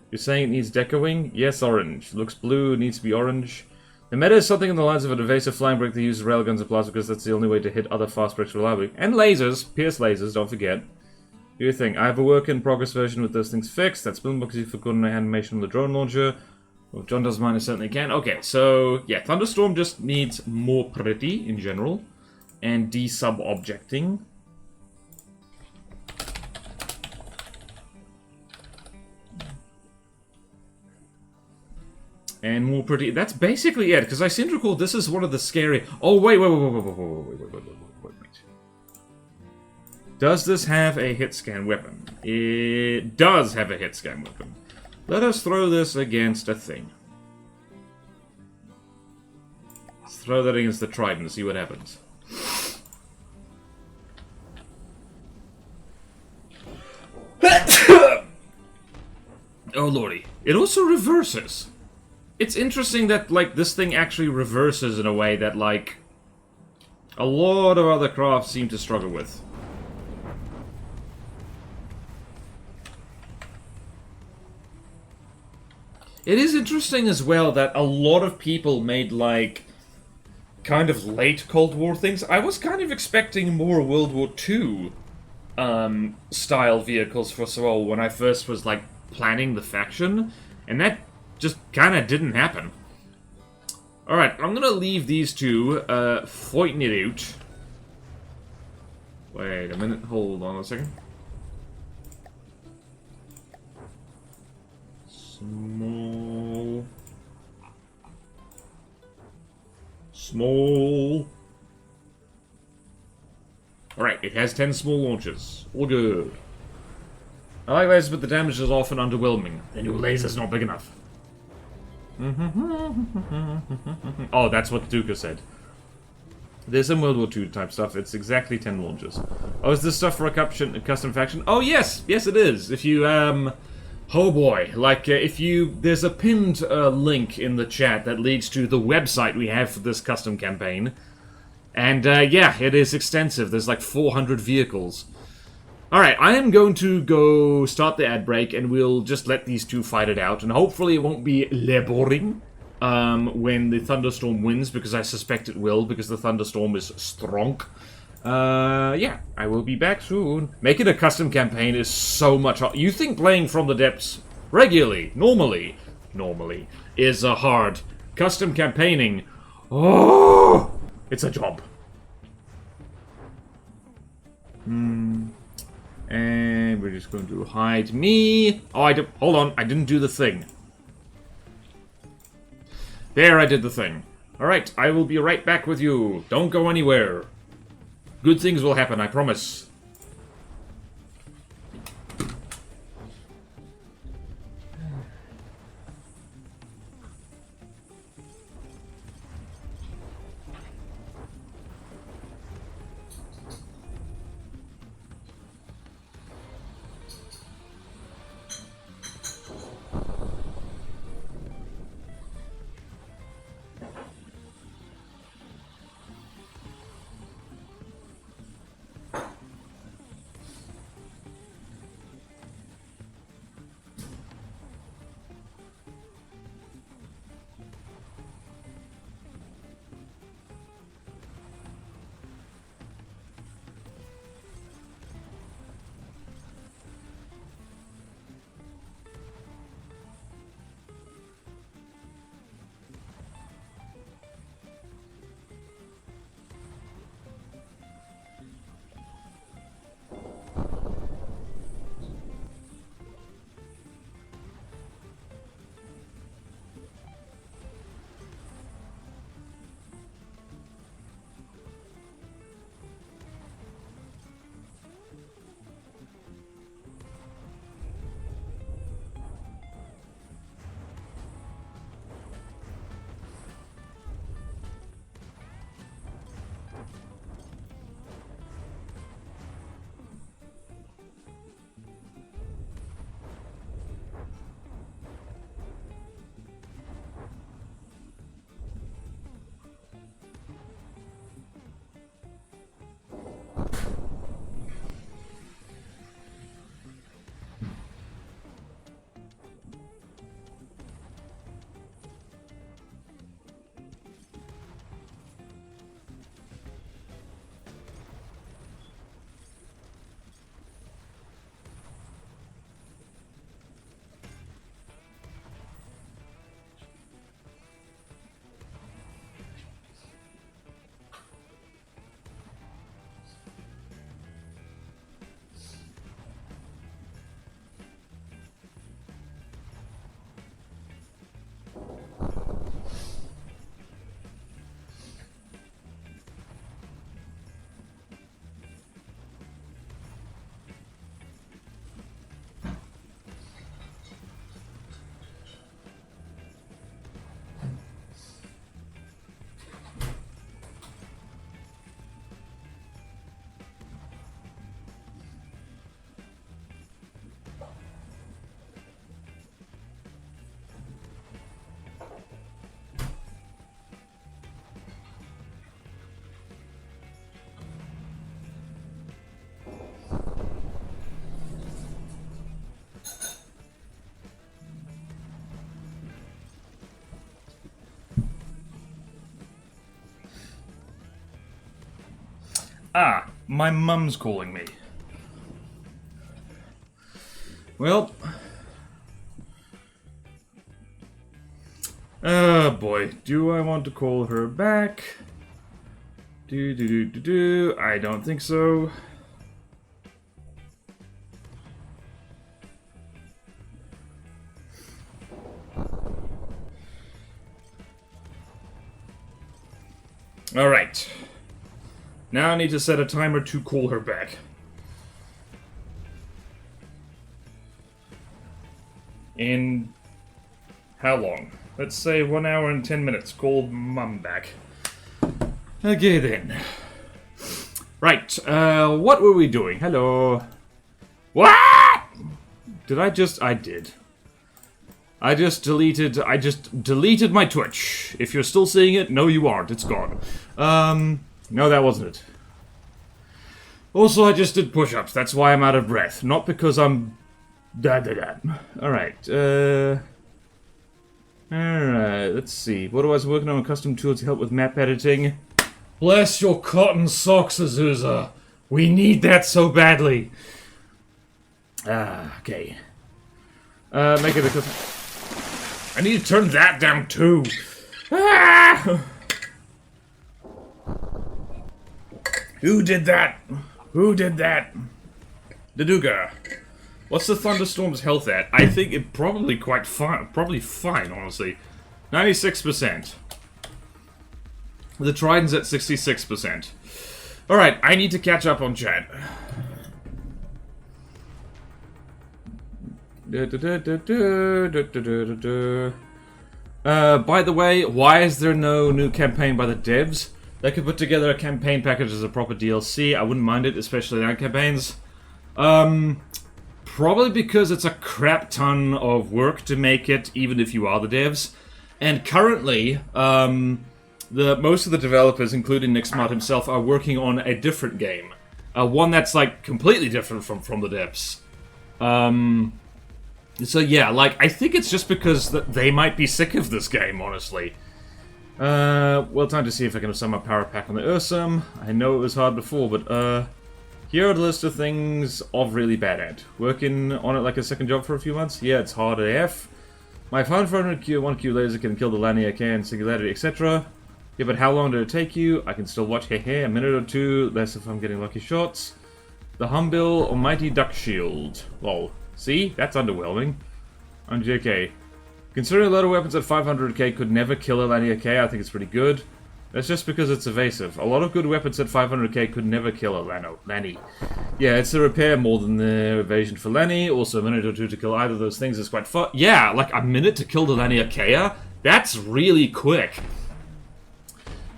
You're saying it needs decoing? Yes, orange. Looks blue. It needs to be orange. The meta is something in the lines of an evasive flying brick that uses railguns and plasma because that's the only way to hit other fast bricks reliably. And lasers. Pierce lasers, don't forget. Do your thing. I have a work-in-progress version with those things fixed. That's Spoonbox if you've got an animation on the drone launcher. Well, if John does mine, I certainly can. Okay, so, yeah, Thunderstorm just needs more pretty in general. And de-sub-objecting. And more pretty. That's basically it, because I seem to recall this is one of the scary... Oh, wait. Does this have a hit scan weapon? It does have a hit scan weapon. Let us throw this against a thing. Let's throw that against the trident and see what happens. Oh lordy. It also reverses. It's interesting that, like, this thing actually reverses in a way that, like, a lot of other crafts seem to struggle with. It is interesting as well that a lot of people made, like, kind of late Cold War things. I was kind of expecting more World War II style vehicles for Sorol when I first was, like, planning the faction, and that just kind of didn't happen. Alright, I'm gonna leave these two fighting it out. Wait a minute, hold on a second. Small. Alright, it has 10 small launches. All good. I like lasers, but the damage is often underwhelming. The new laser's not big enough. Oh, that's what Duca said. There's some World War II type stuff. It's exactly 10 launches. Oh, is this stuff for a custom faction? Oh, yes! Yes, it is. If you, oh boy. Like, if you... There's a pinned link in the chat that leads to the website we have for this custom campaign. And, yeah, it is extensive. There's like 400 vehicles. Alright, I am going to go start the ad break, and we'll just let these two fight it out, and hopefully it won't be boring when the thunderstorm wins, because I suspect it will, because the thunderstorm is strong. Yeah, I will be back soon. Making a custom campaign is so much hard. You think playing From the Depths regularly, normally, is hard. Custom campaigning, oh, it's a job. And we're just going to hide me. Oh, hold on, I didn't do the thing. There, I did the thing. Alright, I will be right back with you. Don't go anywhere. Good things will happen, I promise. Ah, my mum's calling me. Well. Oh boy, do I want to call her back? I don't think so. Alright. Now I need to set a timer to call her back. In how long? Let's say 1 hour and 10 minutes. Call Mum back. Okay then. Right, what were we doing? Hello. What? Did I just... I did. I just deleted my Twitch. If you're still seeing it, no you aren't. It's gone. No, that wasn't it. Also, I just did push-ups. That's why I'm out of breath. Not because I'm... Alright, Alright, let's see. What was I working on a custom tool to help with map editing? Bless your cotton socks, Azusa. We need that so badly. Okay. Make it a custom... I need to turn that down too. Ah! Who did that? Who did that? Daduga. What's the thunderstorm's health at? I think it probably quite fine. Probably fine, honestly. 96%. The Trident's at 66%. Alright, I need to catch up on chat. By the way, why is there no new campaign by the devs? They could put together a campaign package as a proper DLC. I wouldn't mind it, especially night campaigns. Probably because it's a crap ton of work to make it, even if you are the devs. And currently, most of the developers, including Nick Smart himself, are working on a different game. One that's, like, completely different from the devs. So yeah, like, I think it's just because they might be sick of this game, honestly. Well, time to see if I can assign my power pack on the Ursum. I know it was hard before, but, here are the list of things I'm really bad at. Working on it like a second job for a few months? Yeah, it's hard AF. My 500Q, 1Q laser can kill the Lania can, Singularity, etc. Yeah, but how long did it take you? I can still watch, hehe, a minute or two, less if I'm getting lucky shots. The Humbil Almighty Duck Shield. Lol. See? That's underwhelming. I'm JK. Considering a lot of weapons at 500k could never kill a Lania K, I think it's pretty good. That's just because it's evasive. A lot of good weapons at 500k could never kill a Lanny. Yeah, it's the repair more than the evasion for Lanny. Also, a minute or two to kill either of those things is quite fun. Yeah, like a minute to kill the Lania Kea? That's really quick.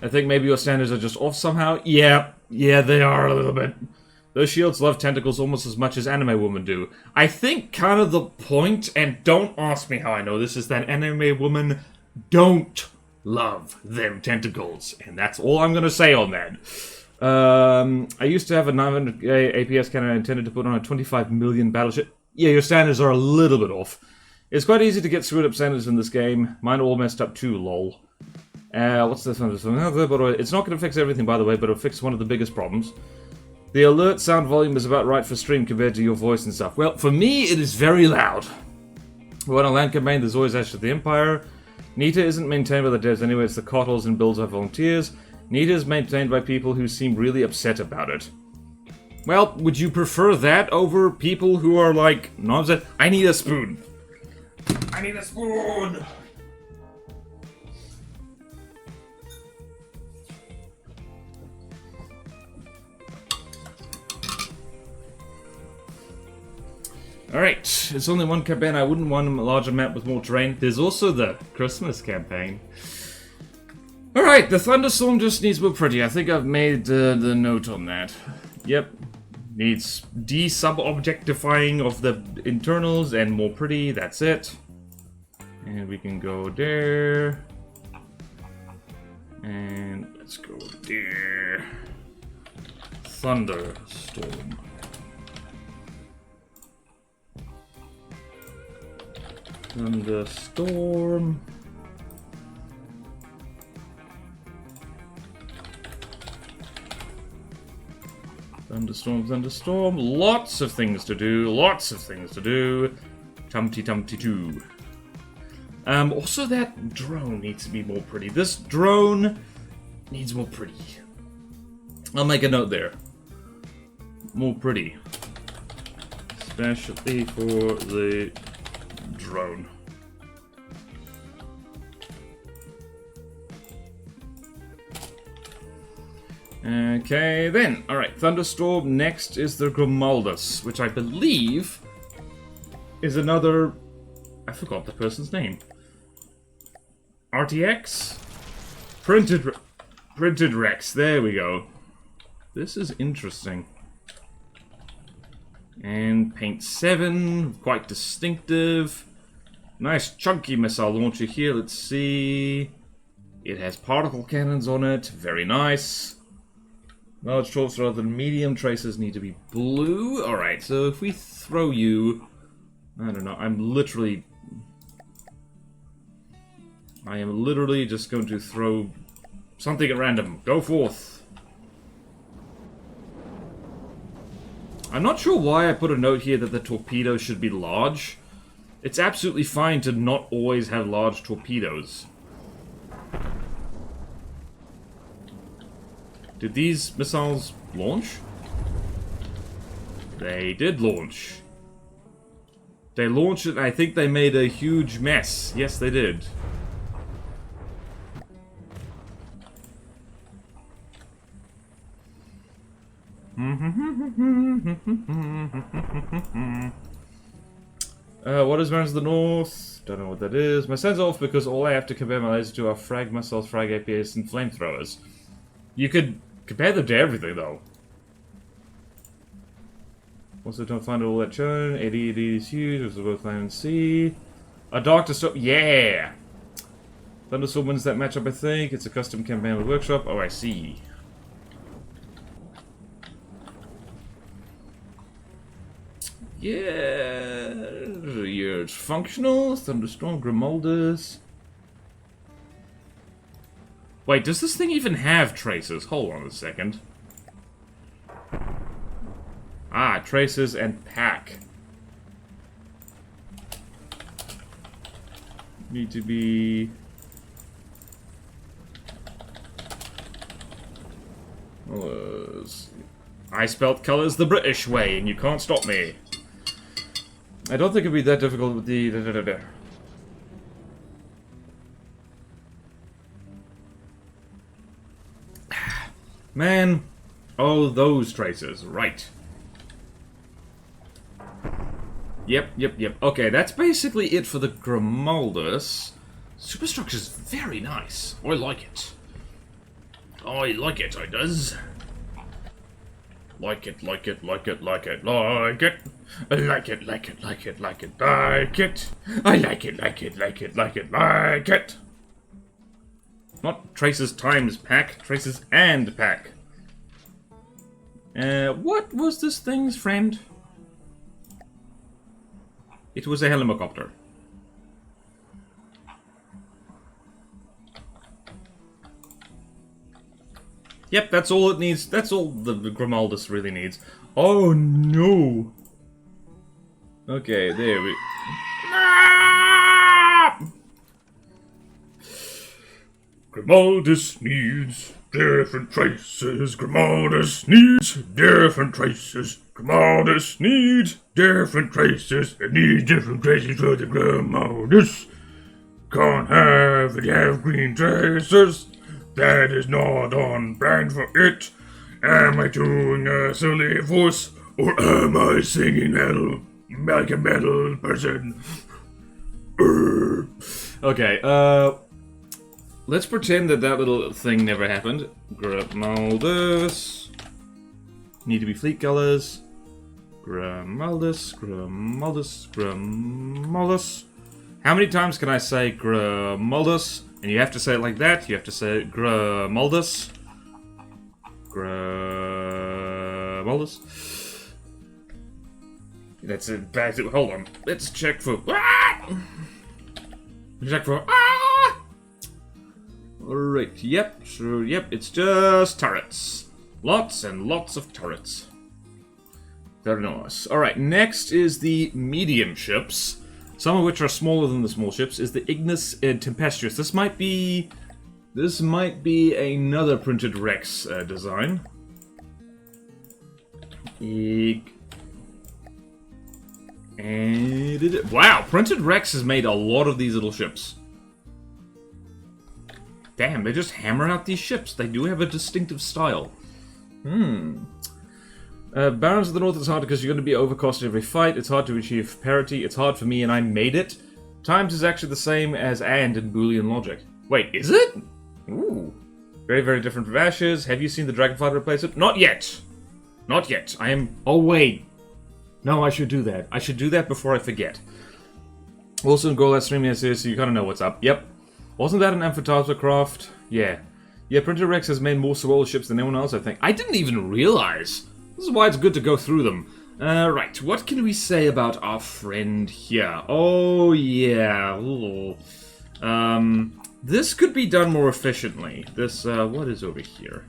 I think maybe your standards are just off somehow. Yeah, they are a little bit. Those shields love tentacles almost as much as anime women do. I think kind of the point, and don't ask me how I know this, is that anime women don't love them tentacles. And that's all I'm going to say on that. I used to have a 900 APS cannon I intended to put on a 25 million battleship. Yeah, your standards are a little bit off. It's quite easy to get screwed up standards in this game. Mine are all messed up too, lol. What's this one? It's not going to fix everything, by the way, but it'll fix one of the biggest problems. The alert sound volume is about right for stream compared to your voice and stuff. Well, for me, it is very loud. When on land campaign, there's always Ash of the Empire. Nita isn't maintained by the devs anyway, it's the Cottles and builds by volunteers. Nita is maintained by people who seem really upset about it. Well, would you prefer that over people who are like, not upset? I need a spoon. I need a spoon! Alright, it's only one campaign. I wouldn't want a larger map with more terrain. There's also the Christmas campaign. Alright, the thunderstorm just needs more pretty. I think I've made the note on that. Yep. Needs de-sub-objectifying of the internals and more pretty. That's it. And we can go there. And let's go there. Thunderstorm. Thunderstorm. Thunderstorm, thunderstorm. Lots of things to do. Lots of things to do. Tumty tumty too. Also that drone needs to be more pretty. This drone needs more pretty. I'll make a note there. More pretty. Especially for the drone. Okay, then. Alright, Thunderstorm. Next is the Grimaldus, which I believe is another... I forgot the person's name. RTX? Printed Rex. There we go. This is interesting. And paint 7. Quite distinctive. Nice chunky missile launcher here. Let's see. It has particle cannons on it. Very nice. Large trolls rather than medium traces need to be blue. Alright, so if we throw you... I don't know, I am literally just going to throw something at random. Go forth. I'm not sure why I put a note here that the torpedo should be large. It's absolutely fine to not always have large torpedoes. Did these missiles launch? They did launch. They launched it, I think they made a huge mess. Yes, they did. What is runs to the north? Don't know what that is. My sense off because all I have to compare my lasers to are frag missiles, frag APS, and flamethrowers. You could compare them to everything, though. Also, don't find all that shown. 80 is huge. It's both land and sea. A Doctor Storm. Yeah! Thunderstorm wins that matchup, I think. It's a custom campaign with Workshop. Oh, I see. Yeah, it's functional. Thunderstorm, Grimaldus. Wait, does this thing even have traces? Hold on a second. Ah, traces and pack. Need to be... I spelt colours the British way, and you can't stop me. I don't think it'd be that difficult with the... Man. Oh, those traces. Right. Yep. Okay, that's basically it for the Grimaldus. Superstructure's very nice. I like it. I does. Like it. I like it. Not traces times pack, traces and pack. What was this thing's friend? It was a helicopter. Yep, that's all it needs. That's all the Grimaldus really needs. Oh no! Okay, there we... Grimaldus needs different traces. Grimaldus needs different traces. Grimaldus needs different traces. It needs different traces for the Grimaldus. Can't have it have green traces. That is not on brand for it. Am I doing a silly voice, or am I singing metal like a metal person? Okay, let's pretend that little thing never happened. Grimaldus. Need to be fleet colors. Grimaldus. How many times can I say Grimaldus? And you have to say it like that. You have to say Grimaldus. That's it. Hold on. Let's check for... Alright, yep, sure, yep, it's just turrets. Lots and lots of turrets. Very nice. Alright, next is the medium ships. Some of which are smaller than the small ships. Is the Ignis and Tempestuous. This might be another printed Rex design. And wow, printed Rex has made a lot of these little ships. Damn, they just hammer out these ships. They do have a distinctive style. Barons of the North is hard because you're going to be overcosted every fight. It's hard to achieve parity. It's hard for me and I made it. Times is actually the same as and in Boolean logic. Wait, is it? Ooh. Very, very different from Ashes. Have you seen the Dragonflight replacement? Not yet. Not yet. I am... Oh, wait. No, I should do that. I should do that before I forget. Also in Goal streaming so you kind of know what's up. Yep. Wasn't that an Amphitasma craft? Yeah. Yeah, Printer Rex has made more solo ships than anyone else, I think. I didn't even realize. This is why it's good to go through them. Right, what can we say about our friend here? Oh, yeah. Ooh. This could be done more efficiently. This, what is over here?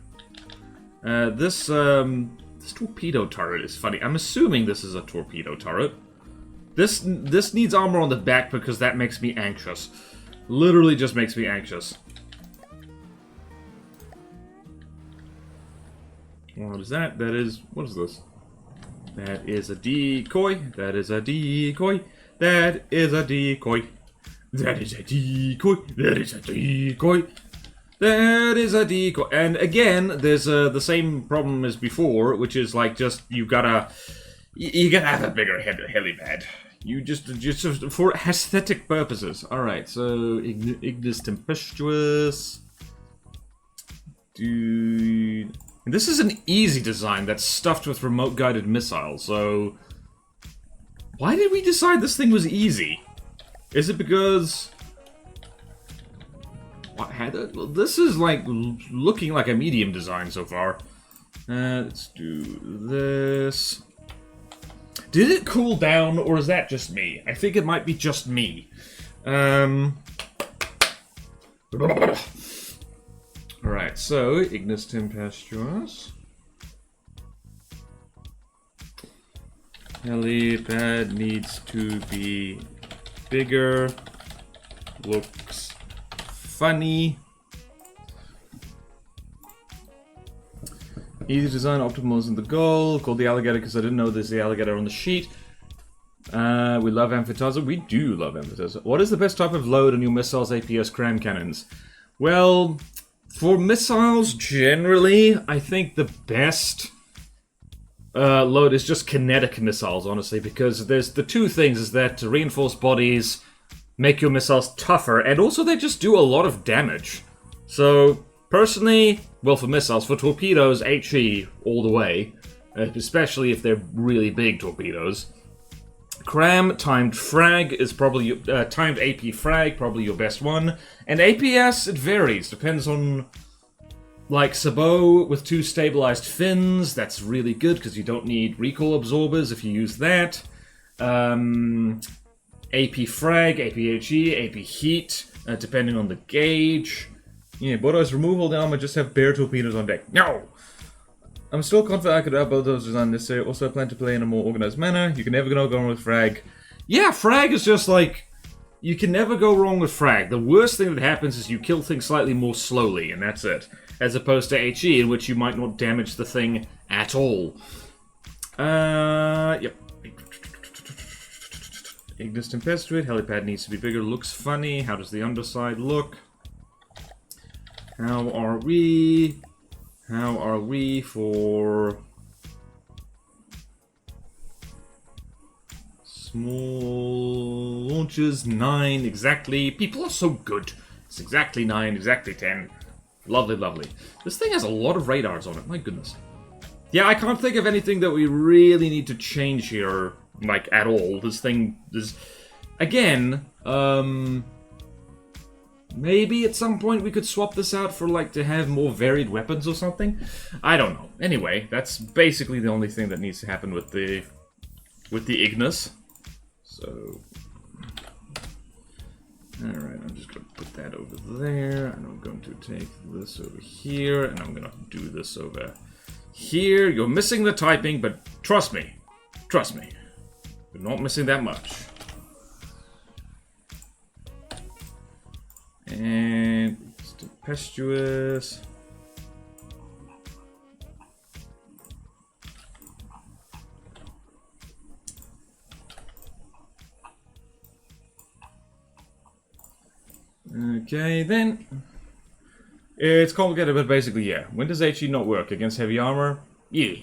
This torpedo turret is funny. I'm assuming this is a torpedo turret. This needs armor on the back because that makes me anxious. Literally just makes me anxious. What is that? That is... What is this? That is a decoy. That is a decoy. That is a decoy. That is a decoy. That is a decoy. That is a decoy. And again, there's the same problem as before, which is like just you gotta have a bigger helipad. You just for aesthetic purposes. All right, so Ignis Tempestuous. Dude, and this is an easy design that's stuffed with remote guided missiles. So why did we decide this thing was easy? Is it because this is like looking like a medium design so far? Let's do this. Did it cool down, or is that just me? I think it might be just me. Alright, so, Ignis Tempestuous. Helipad needs to be bigger. Looks funny. Easy design, optimal isn't the goal. Called the alligator because I didn't know there's the alligator on the sheet. We love Amphitasma. We do love Amphitasma. What is the best type of load on your missiles, APS, cram cannons? Well, for missiles, generally, I think the best load is just kinetic missiles, honestly, because there's the two things is that reinforced bodies make your missiles tougher, and also they just do a lot of damage. So, personally, well, for missiles, for torpedoes, HE all the way, especially if they're really big torpedoes. Cram, timed frag is probably, timed AP frag, probably your best one. And APS, it varies, depends on, like, Sabot with 2 stabilized fins, that's really good because you don't need recoil absorbers if you use that. AP frag, AP HE, AP heat, depending on the gauge. Yeah, Boda's remove all the armor, just have bare torpedoes on deck. No! I'm still confident I could outbuild those designs necessary. Also, I plan to play in a more organized manner. You can never go wrong with frag. Yeah, frag is just like... You can never go wrong with frag. The worst thing that happens is you kill things slightly more slowly, and that's it. As opposed to HE, in which you might not damage the thing at all. Yep. Ignis Tempestuous. Helipad needs to be bigger. Looks funny. How does the underside look? How are we? How are we for small launches? 9 exactly. People are so good. It's exactly 9, exactly 10. Lovely, lovely. This thing has a lot of radars on it. My goodness. Yeah, I can't think of anything that we really need to change here, like, at all. This thing is... Again, maybe at some point we could swap this out for, like, to have more varied weapons or something? I don't know. Anyway, that's basically the only thing that needs to happen with the Ignis. So... Alright, I'm just going to put that over there, and I'm going to take this over here, and I'm going to do this over here. You're missing the typing, but trust me, Trust me. You're not missing that much. And it's tempestuous. Okay, then. It's complicated, but basically, yeah. When does HE not work? Against heavy armor? Yeah.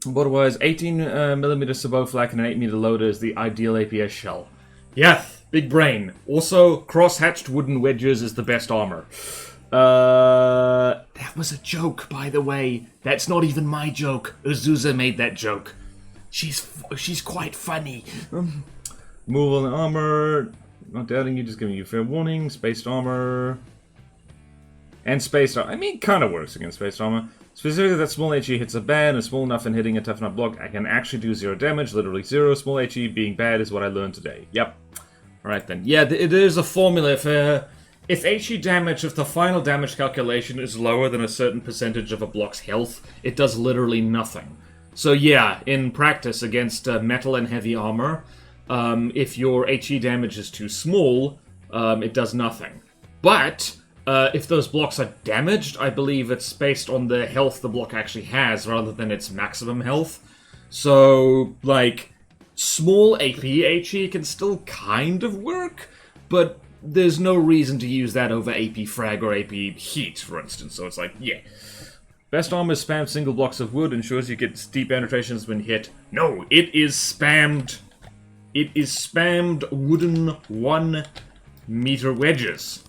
But otherwise, 18mm sabot flak and an 8-meter loader is the ideal APS shell. Yes, big brain. Also, cross-hatched wooden wedges is the best armor. That was a joke, by the way. That's not even my joke. Azusa made that joke. She's quite funny. Move on the armor. Not doubting you, just giving you fair warning. Spaced armor. And spaced armor. I mean, kind of works against spaced armor. Specifically, that small HE hits a bad and small enough and hitting a tough enough block, I can actually do 0 damage, literally 0. Small HE being bad is what I learned today. Yep. Alright then. Yeah, it is a formula. If HE damage, if the final damage calculation is lower than a certain percentage of a block's health, it does literally nothing. So yeah, in practice against metal and heavy armor, if your HE damage is too small, it does nothing. But if those blocks are damaged, I believe it's based on the health the block actually has rather than its maximum health. So, like, small AP HE can still kind of work, but there's no reason to use that over AP frag or AP heat, for instance. So it's like, yeah. Best armor is spammed single blocks of wood, ensures you get deep penetrations when hit. No, it is spammed. It is spammed wooden 1-meter wedges.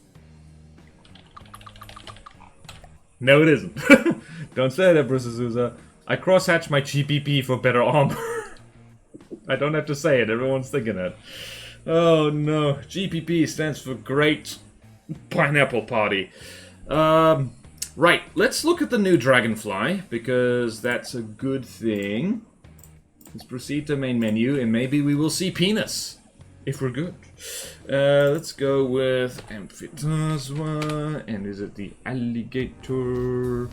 No, it isn't. Don't say that, Bruce Azusa. I crosshatch my GPP for better armor. I don't have to say it, everyone's thinking it. Oh no. GPP stands for Great Pineapple Party. Right, let's look at the new Dragonfly, because that's a good thing. Let's proceed to main menu, and maybe we will see penis. If we're good. Let's go with Amphitasma. And is it the alligator?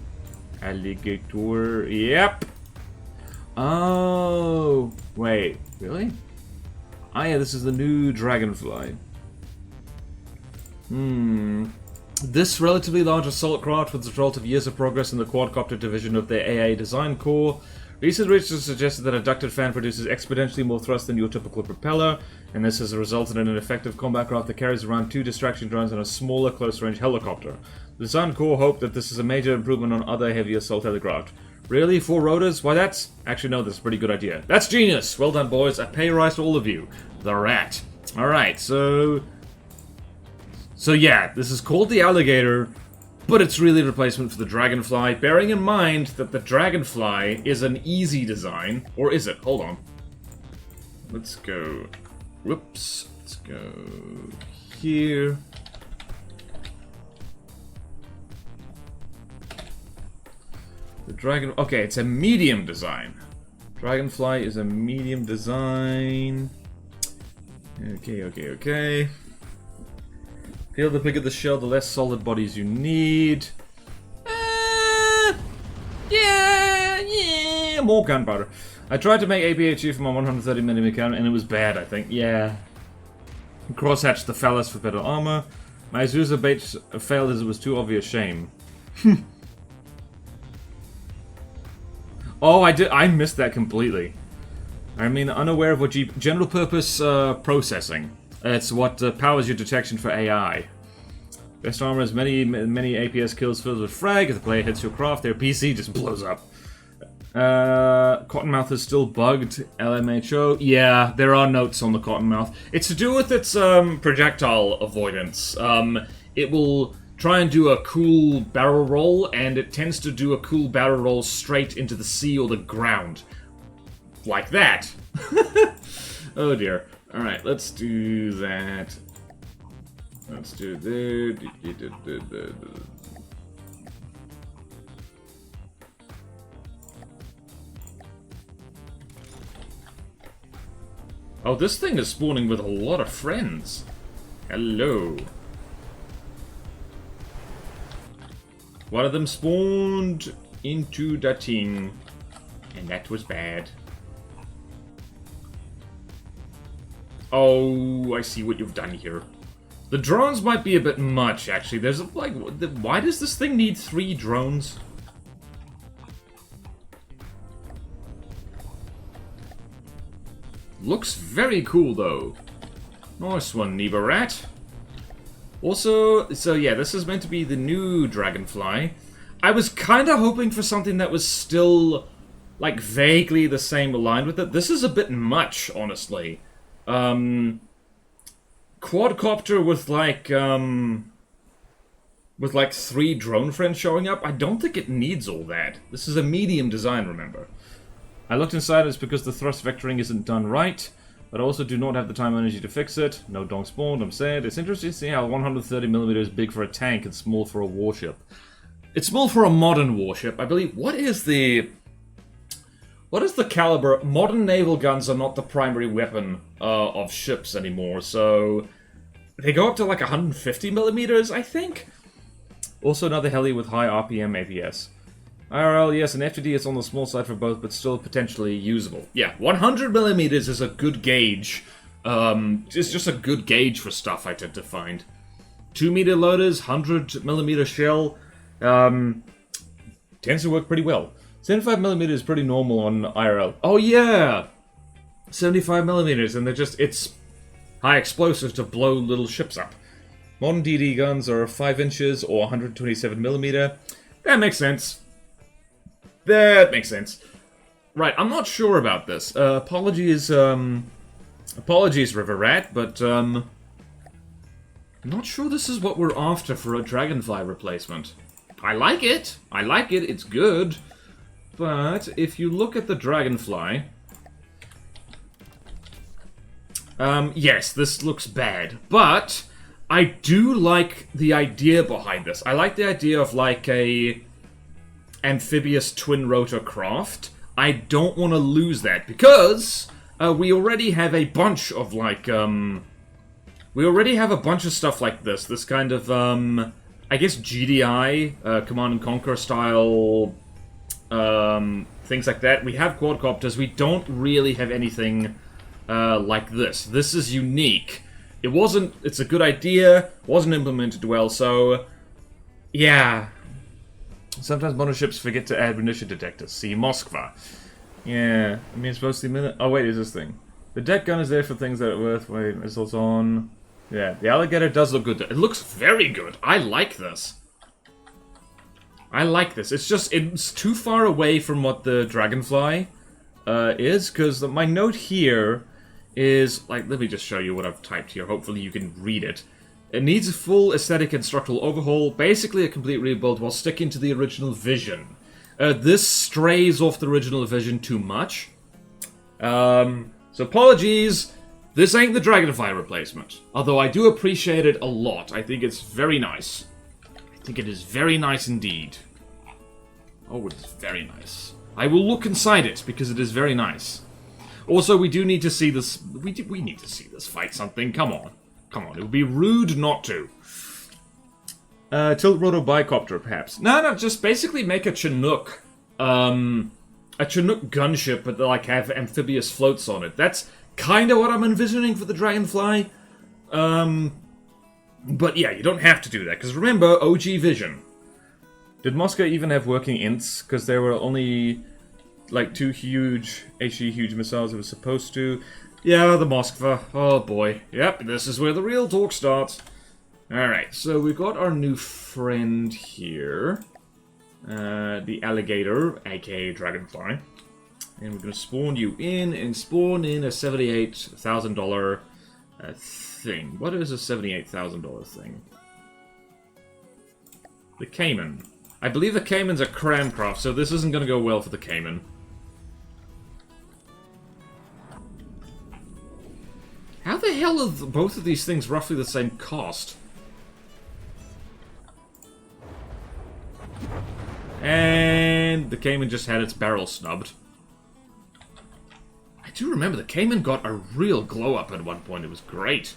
Alligator. Yep. Oh. Wait. Really? Ah, yeah, this is the new Dragonfly. This relatively large assault craft was the result of years of progress in the quadcopter division of the AA design core. Recent research suggested that a ducted fan produces exponentially more thrust than your typical propeller, and this has resulted in an effective combat craft that carries around 2 distraction drones and a smaller close-range helicopter. The design core hoped that this is a major improvement on other heavy assault helicraft. Really? 4 rotors? Why that's... Actually, no, that's a pretty good idea. That's genius! Well done, boys. I pay rise to all of you. The rat. Alright, so yeah, this is called the Alligator, but it's really a replacement for the Dragonfly, bearing in mind that the Dragonfly is an easy design. Or is it? Hold on. Let's go... Whoops. Let's go... here. The Dragon... Okay, it's a medium design. Dragonfly is a medium design. Okay. Feel the bigger the shell, the less solid bodies you need. Yeah, more gunpowder. I tried to make APHE for my 130mm cannon, and it was bad, I think. Yeah. Crosshatched the phallus for better armor. My Azusa bait failed as it was too obvious shame. Oh, I missed that completely. I mean, unaware of what general purpose processing. It's what powers your detection for AI. Best armor has many APS kills filled with frag. If the player hits your craft, their PC just blows up. Cottonmouth is still bugged. LMHO. Yeah, there are notes on the Cottonmouth. It's to do with its projectile avoidance. It will try and do a cool barrel roll, and it tends to do a cool barrel roll straight into the sea or the ground. Like that. Oh dear. Alright, let's do that. Let's do that. Oh, this thing is spawning with a lot of friends. Hello. One of them spawned into the thing, and that was bad. Oh, I see what you've done here. The drones might be a bit much, actually. There's, like, why does this thing need 3 drones? Looks very cool, though. Nice one, Neba Rat. Also, so yeah, this is meant to be the new Dragonfly. I was kind of hoping for something that was still, like, vaguely the same aligned with it. This is a bit much, honestly. Quadcopter with like 3 drone friends showing up. I don't think it needs all that. This is a medium design, remember. I looked inside, it's because the thrust vectoring isn't done right, but I also do not have the time or energy to fix it. No donk spawned, I'm sad. It's interesting to see how 130mm is big for a tank and small for a warship. It's small for a modern warship, I believe. What is the caliber? Modern naval guns are not the primary weapon of ships anymore, so they go up to like 150mm, I think? Also another heli with high RPM APS. IRL, yes, an FTD is on the small side for both, but still potentially usable. Yeah, 100mm is a good gauge. It's just a good gauge for stuff, I tend to find. 2-meter loaders, 100mm shell, tends to work pretty well. 75mm is pretty normal on IRL. Oh yeah! 75mm, and it's high explosives to blow little ships up. Modern DD guns are 5 inches or 127mm. That makes sense. That makes sense. Right, I'm not sure about this. Apologies, River Rat, but, I'm not sure this is what we're after for a Dragonfly replacement. I like it, it's good. But, if you look at the Dragonfly... yes, this looks bad, but I do like the idea behind this. I like the idea of, like, a amphibious twin-rotor craft. I don't want to lose that, because we already have a bunch of, like, we already have a bunch of stuff like this. This kind of, I guess GDI, Command and Conquer style, things like that. We have quadcopters. We don't really have anything like this. This is unique. It's a good idea, wasn't implemented well, so, yeah. Sometimes monoships forget to add munition detectors. See Moskva. Yeah, I mean, it's supposed to be... Oh, wait, is this thing? The deck gun is there for things that are worth... Wait, missiles on... Yeah, the alligator does look good. It looks very good. I like this. I like this. It's just... It's too far away from what the Dragonfly is, because my note here is... Like, let me just show you what I've typed here. Hopefully you can read it. It needs a full aesthetic and structural overhaul, basically a complete rebuild while sticking to the original vision. This strays off the original vision too much. So apologies, this ain't the Dragonfly replacement. Although I do appreciate it a lot. I think it's very nice. I think it is very nice indeed. Oh, it is very nice. I will look inside it, because it is very nice. Also, we do need to see this... We need to see this fight something, come on. Come on, it would be rude not to. Tilt rotor bicopter, perhaps. No, just basically make a Chinook. A Chinook gunship, but like have amphibious floats on it. That's kind of what I'm envisioning for the Dragonfly. But yeah, you don't have to do that, because remember, OG Vision. Did Moscow even have working ints? Because there were only like 2 huge, HE huge missiles it was supposed to. Yeah, the Moskva. Oh boy. Yep, this is where the real talk starts. Alright, so we've got our new friend here. The alligator, aka Dragonfly. And we're going to spawn you in and spawn in a $78,000 thing. What is a $78,000 thing? The Cayman. I believe the Cayman's a cramcraft, so this isn't going to go well for the Cayman. How the hell are both of these things roughly the same cost? And the Cayman just had its barrel snubbed. I do remember the Cayman got a real glow up at one point. It was great.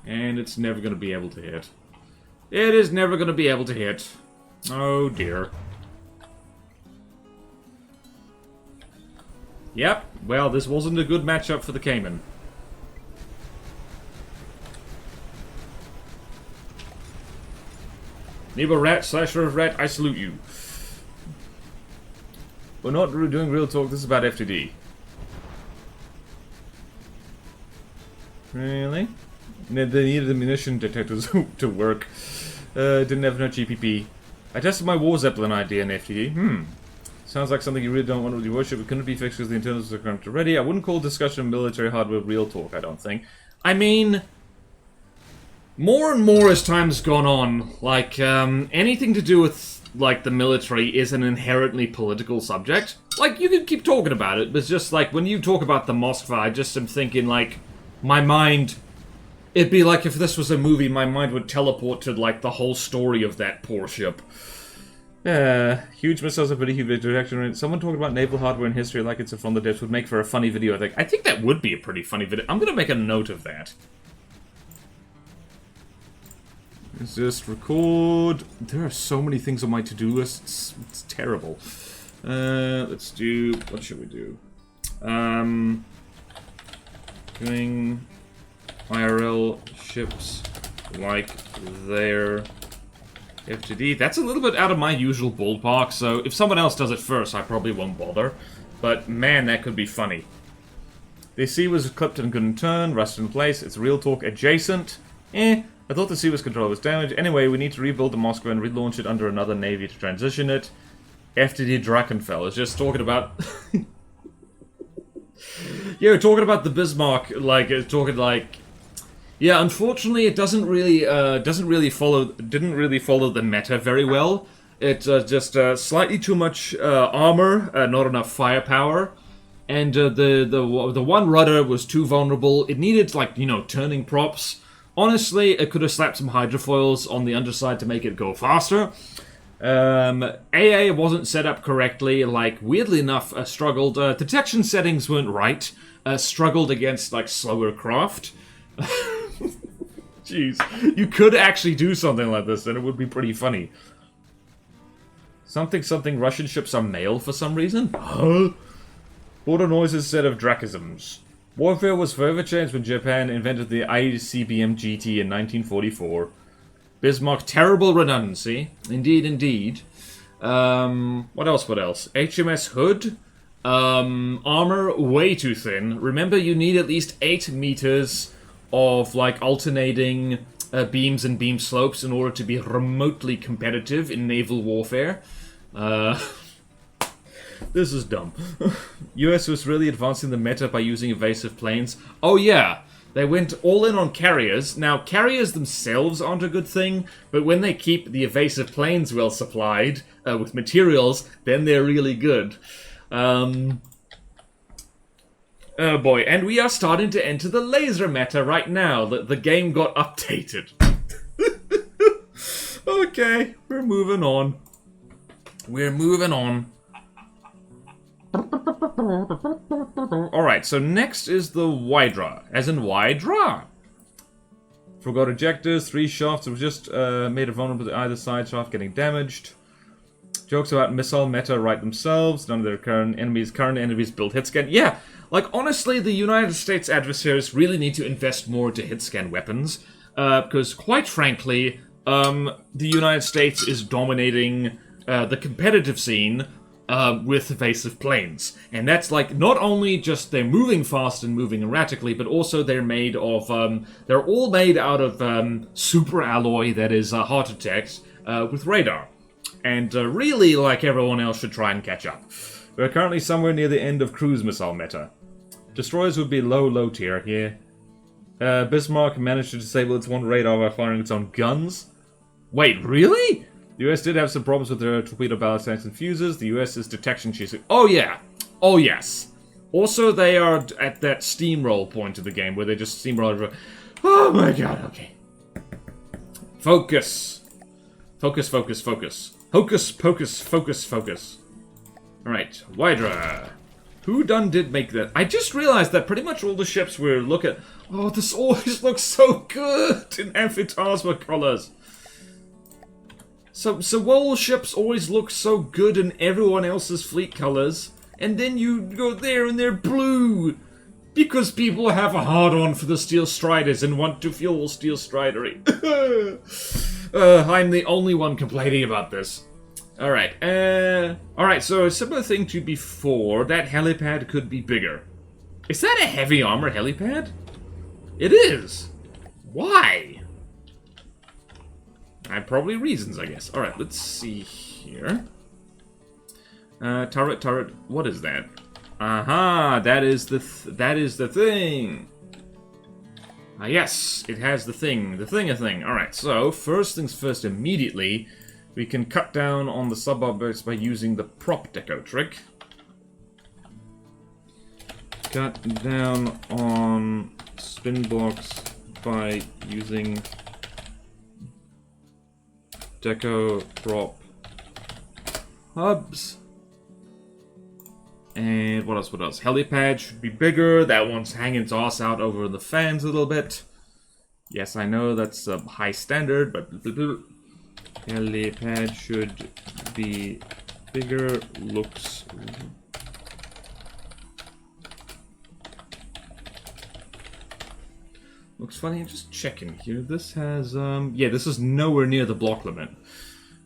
And it's never going to be able to hit. It is never going to be able to hit. Oh dear. Yep, well, this wasn't a good matchup for the Cayman. Neighbor Rat, Slasher of Rat, I salute you. We're not doing real talk, this is about FTD. Really? They needed the munition detectors to work. Didn't have no GPP. I tested my War Zeppelin idea in FTD. Sounds like something you really don't want to really worship. It couldn't be fixed because the internals are currently ready. I wouldn't call discussion of military hardware real talk, I don't think. I mean, more and more as time's gone on, like, anything to do with, like, the military is an inherently political subject. Like, you can keep talking about it, but it's just, like, when you talk about the Moskva, I just am thinking, like, my mind... It'd be like if this was a movie, my mind would teleport to, like, the whole story of that poor ship. Huge missiles are pretty huge direction. Someone talking about naval hardware in history like it's from the depths would make for a funny video, I think. I think that would be a pretty funny video. I'm gonna make a note of that. Let's just record. There are so many things on my to-do list. It's terrible. Let's do... What should we do? Doing IRL ships like their FTD. That's a little bit out of my usual ballpark, so if someone else does it first, I probably won't bother. But man, that could be funny. The sea was clipped and couldn't turn, rusted in place. It's real talk adjacent. I thought the sea was control was damaged. Anyway, we need to rebuild the Moskva and relaunch it under another navy to transition it. FTD Drachenfell is just talking about... Yeah, we're talking about the Bismarck, like, talking like... Yeah, unfortunately, it didn't really follow the meta very well. It's just slightly too much armor, not enough firepower, and the one rudder was too vulnerable. It needed, like, you know, turning props. Honestly, it could have slapped some hydrofoils on the underside to make it go faster. AA wasn't set up correctly, like, weirdly enough, struggled. Detection settings weren't right. Struggled against, like, slower craft. Jeez. You could actually do something like this, and it would be pretty funny. Something Russian ships are male for some reason? Huh? Border noises instead of Dracisms. Warfare was forever changed when Japan invented the ICBM GT in 1944. Bismarck, terrible redundancy. Indeed, indeed. What else? HMS Hood. Armor, way too thin. Remember, you need at least 8 meters of, like, alternating beams and beam slopes in order to be remotely competitive in naval warfare. This is dumb. US was really advancing the meta by using evasive planes. Oh yeah, they went all in on carriers. Now, carriers themselves aren't a good thing, but when they keep the evasive planes well supplied with materials, then they're really good. Oh boy, and we are starting to enter the laser meta right now. The game got updated. Okay, we're moving on. Alright, so next is the Hydra, as in Hydra. Forgot ejectors, 3 shafts were just made it vulnerable to either side shaft getting damaged. Jokes about missile meta write themselves. None of their current enemies build hit scan. Yeah, like, honestly, the United States adversaries really need to invest more into hit scan weapons. Because, quite frankly, the United States is dominating the competitive scene with evasive planes. And that's, like, not only just they're moving fast and moving erratically, but also they're made of, they're all made out of super alloy that is hard to detect with radar. And really, like, everyone else should try and catch up. We're currently somewhere near the end of cruise missile meta. Destroyers would be low tier here. Bismarck managed to disable its one radar by firing its own guns. Wait, really? The US did have some problems with their torpedo ballast tanks and fuses. The US's detection chief... Oh yeah! Oh yes! Also, they are at that steamroll point of the game, where they just steamroll over... Oh my god, okay. Focus. Focus. Hocus pocus, focus. Alright, Hydra. Who done did make that? I just realized that pretty much all the ships we're looking at... Oh, this always looks so good in Amphitasma colors. So all ships always look so good in everyone else's fleet colors. and then you go there and they're blue. Because people have a hard-on for the Steel Striders and want to feel all Steel Stridery. I'm the only one complaining about this. Alright, so a similar thing to before, that helipad could be bigger. Is that a heavy armor helipad? It is. Why? I have probably reasons, I guess. Alright, let's see here. Turret, what is that? Aha, that is the thing. Yes, it has the thing. Alright, so, first things first, immediately, we can cut down on the sub-objects by using the prop deco trick. Cut down on spin blocks by using deco prop hubs. And what else? Helipad should be bigger. That one's hanging its ass out over the fans a little bit. Yes, I know that's a high standard, but helipad should be bigger. Looks funny. I'm just checking here. This has yeah, this is nowhere near the block limit.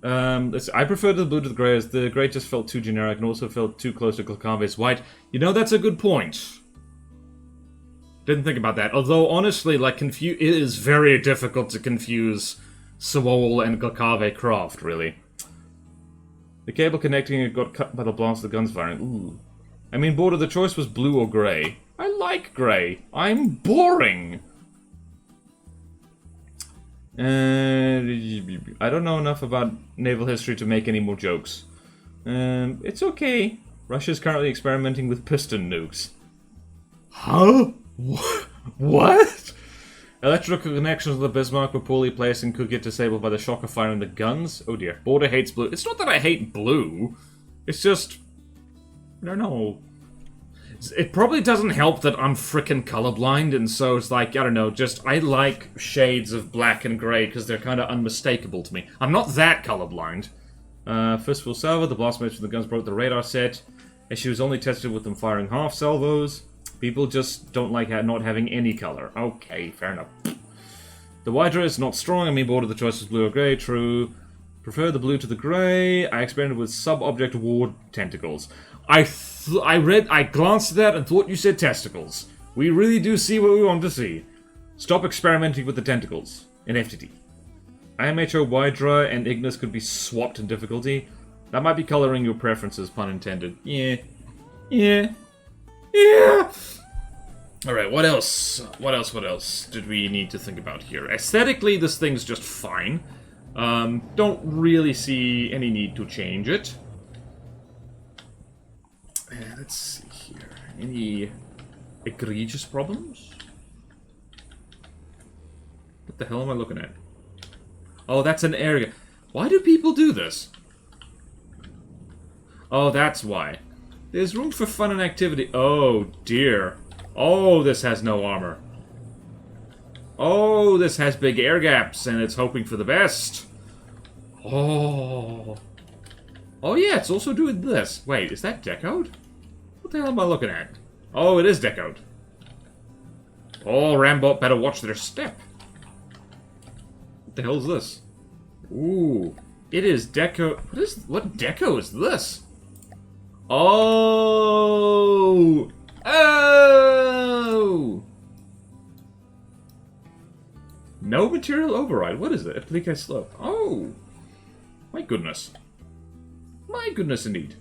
I prefer the blue to the grey, as the grey just felt too generic and also felt too close to Glakave's white. You know, that's a good point. Didn't think about that. Although, honestly, like, it is very difficult to confuse Swole and Glakave craft, really. The cable connecting it got cut by the blast of the guns firing. Ooh. I mean, Border, the choice was blue or grey. I like grey. I'm boring. I don't know enough about naval history to make any more jokes. It's okay. Russia's currently experimenting with piston nukes. Huh? What? Electrical connections of the Bismarck were poorly placed and could get disabled by the shock of firing the guns. Oh dear. Border hates blue. It's not that I hate blue. It's just... I don't know. It probably doesn't help that I'm frickin' colorblind, and so it's like, I don't know, just, I like shades of black and grey because they're kind of unmistakable to me. I'm not that colorblind. Fistful salvo, the blast mates from the guns broke the radar set. She was only tested with them firing half salvos. People just don't like not having any color. Okay, fair enough. The Hydra is not strong. I mean, Border, the choice was blue or grey. True. Prefer the blue to the grey. I experimented with sub-object ward tentacles. I glanced at that and thought you said testicles. We really do see what we want to see. Stop experimenting with the tentacles in FTT. IMHO Hydra and Ignis could be swapped in difficulty. That might be coloring your preferences, pun intended. Yeah. Alright, what else? What else did we need to think about here? Aesthetically, this thing's just fine. Don't really see any need to change it. Let's see here. Any egregious problems? What the hell am I looking at? Oh, that's an area. Why do people do this? Oh, that's why. There's room for fun and activity. Oh, dear. Oh, this has no armor. Oh, this has big air gaps, and it's hoping for the best. Oh. Oh, yeah, it's also doing this. Wait, is that decoed? What the hell am I looking at? Oh, it is decoed. Oh, Rambo better watch their step. What the hell is this? Ooh. It is deco... What deco is this? Oh! Oh! No material override. What is it? Applique slope. Oh! My goodness. My goodness indeed.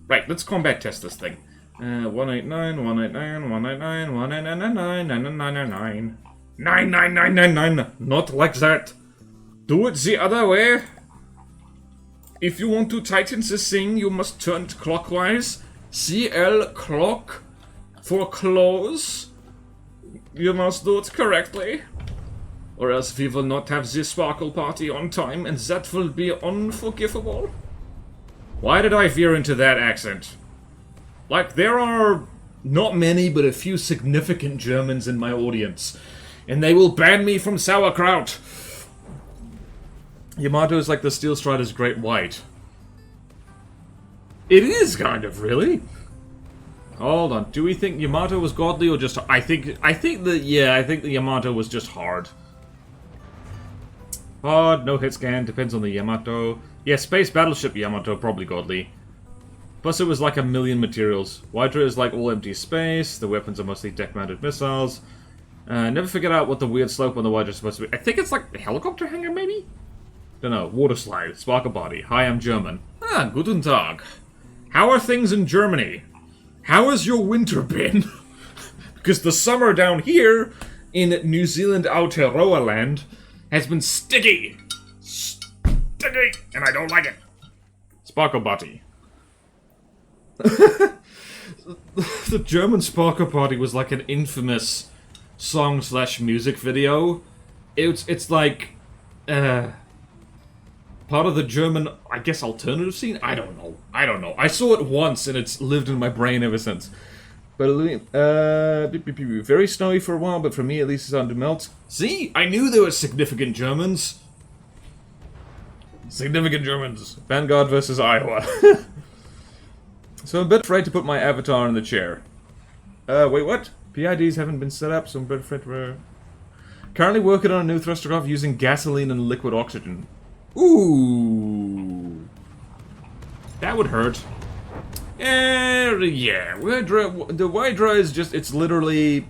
Right, let's combat test this thing. 189, 189, 189, 189, 999, 999. Not like that. Do it the other way. If you want to tighten this thing, you must turn it clockwise. CL clock for close. You must do it correctly. Or else we will not have this sparkle party on time, and that will be unforgivable. Why did I veer into that accent? Like, there are not many, but a few significant Germans in my audience, and they will ban me from sauerkraut. Yamato is like the Steel Strider's Great White. It is kind of, really. Hold on. Do we think Yamato was godly or just... I think the Yamato was just hard. Hard, no hit scan, depends on the Yamato. Yeah, space battleship Yamato, probably godly. Plus it was like 1 million materials. Hydra is like all empty space, the weapons are mostly deck-mounted missiles. Never figured out what the weird slope on the Hydra is supposed to be. I think it's like a helicopter hangar, maybe? Don't know. Water slide, spark a body. Hi, I'm German. Ah, guten Tag. How are things in Germany? How has your winter been? Because the summer down here in New Zealand Aotearoa land has been sticky. Sticky, and I don't like it. Sparkle Body. The German Sparkle Party was like an infamous song/music video. It's like part of the German, I guess, alternative scene. I don't know. I saw it once and it's lived in my brain ever since. But very snowy for a while, but for me at least it's starting to melt. See, I knew there were significant Germans. Significant Germans. Vanguard versus Iowa. So I'm a bit afraid to put my avatar in the chair. Wait, what? PIDs haven't been set up, so I'm a bit afraid to... Currently working on a new thrustercraft using gasoline and liquid oxygen. Ooh. That would hurt. Yeah. The Hydra is just... It's literally...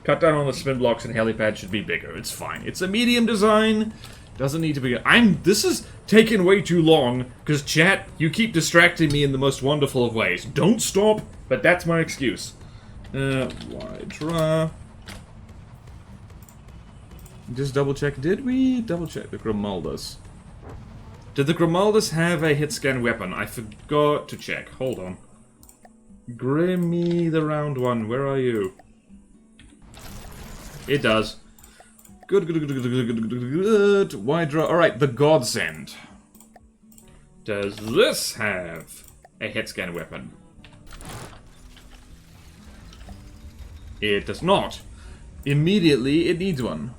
Cut down on the spin blocks and helipad should be bigger. It's fine. It's a medium design. Doesn't need to be... This is taking way too long, because chat, you keep distracting me in the most wonderful of ways. Don't stop, but that's my excuse. Hydra... Just double check. Did we double check the Grimaldus? Did the Grimaldus have a hit scan weapon? I forgot to check. Hold on. Grimmy the round one. Where are you? It does. Good. Hydra. Alright, the Godsend. Does this have a hit scan weapon? It does not. Immediately, it needs one.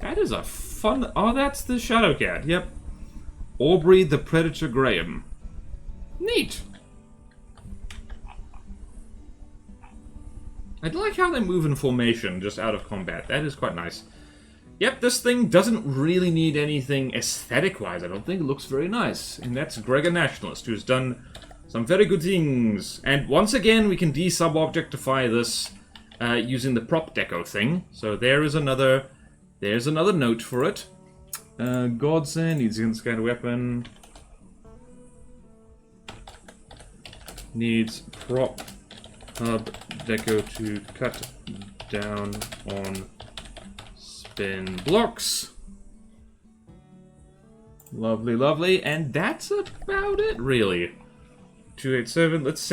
That is a fun... Oh, that's the Shadowcat. Yep. Aubrey the Predator Graham. Neat. I like how they move in formation, just out of combat. That is quite nice. Yep, this thing doesn't really need anything aesthetic-wise. I don't think it looks very nice. And that's Gregor Nationalist, who's done some very good things. And once again, we can de-sub-objectify this using the prop deco thing. So there is another... There's another note for it. Godsend needs this kind of weapon. Needs prop hub deco to cut down on spin blocks. Lovely. And that's about it, really. 287. Let's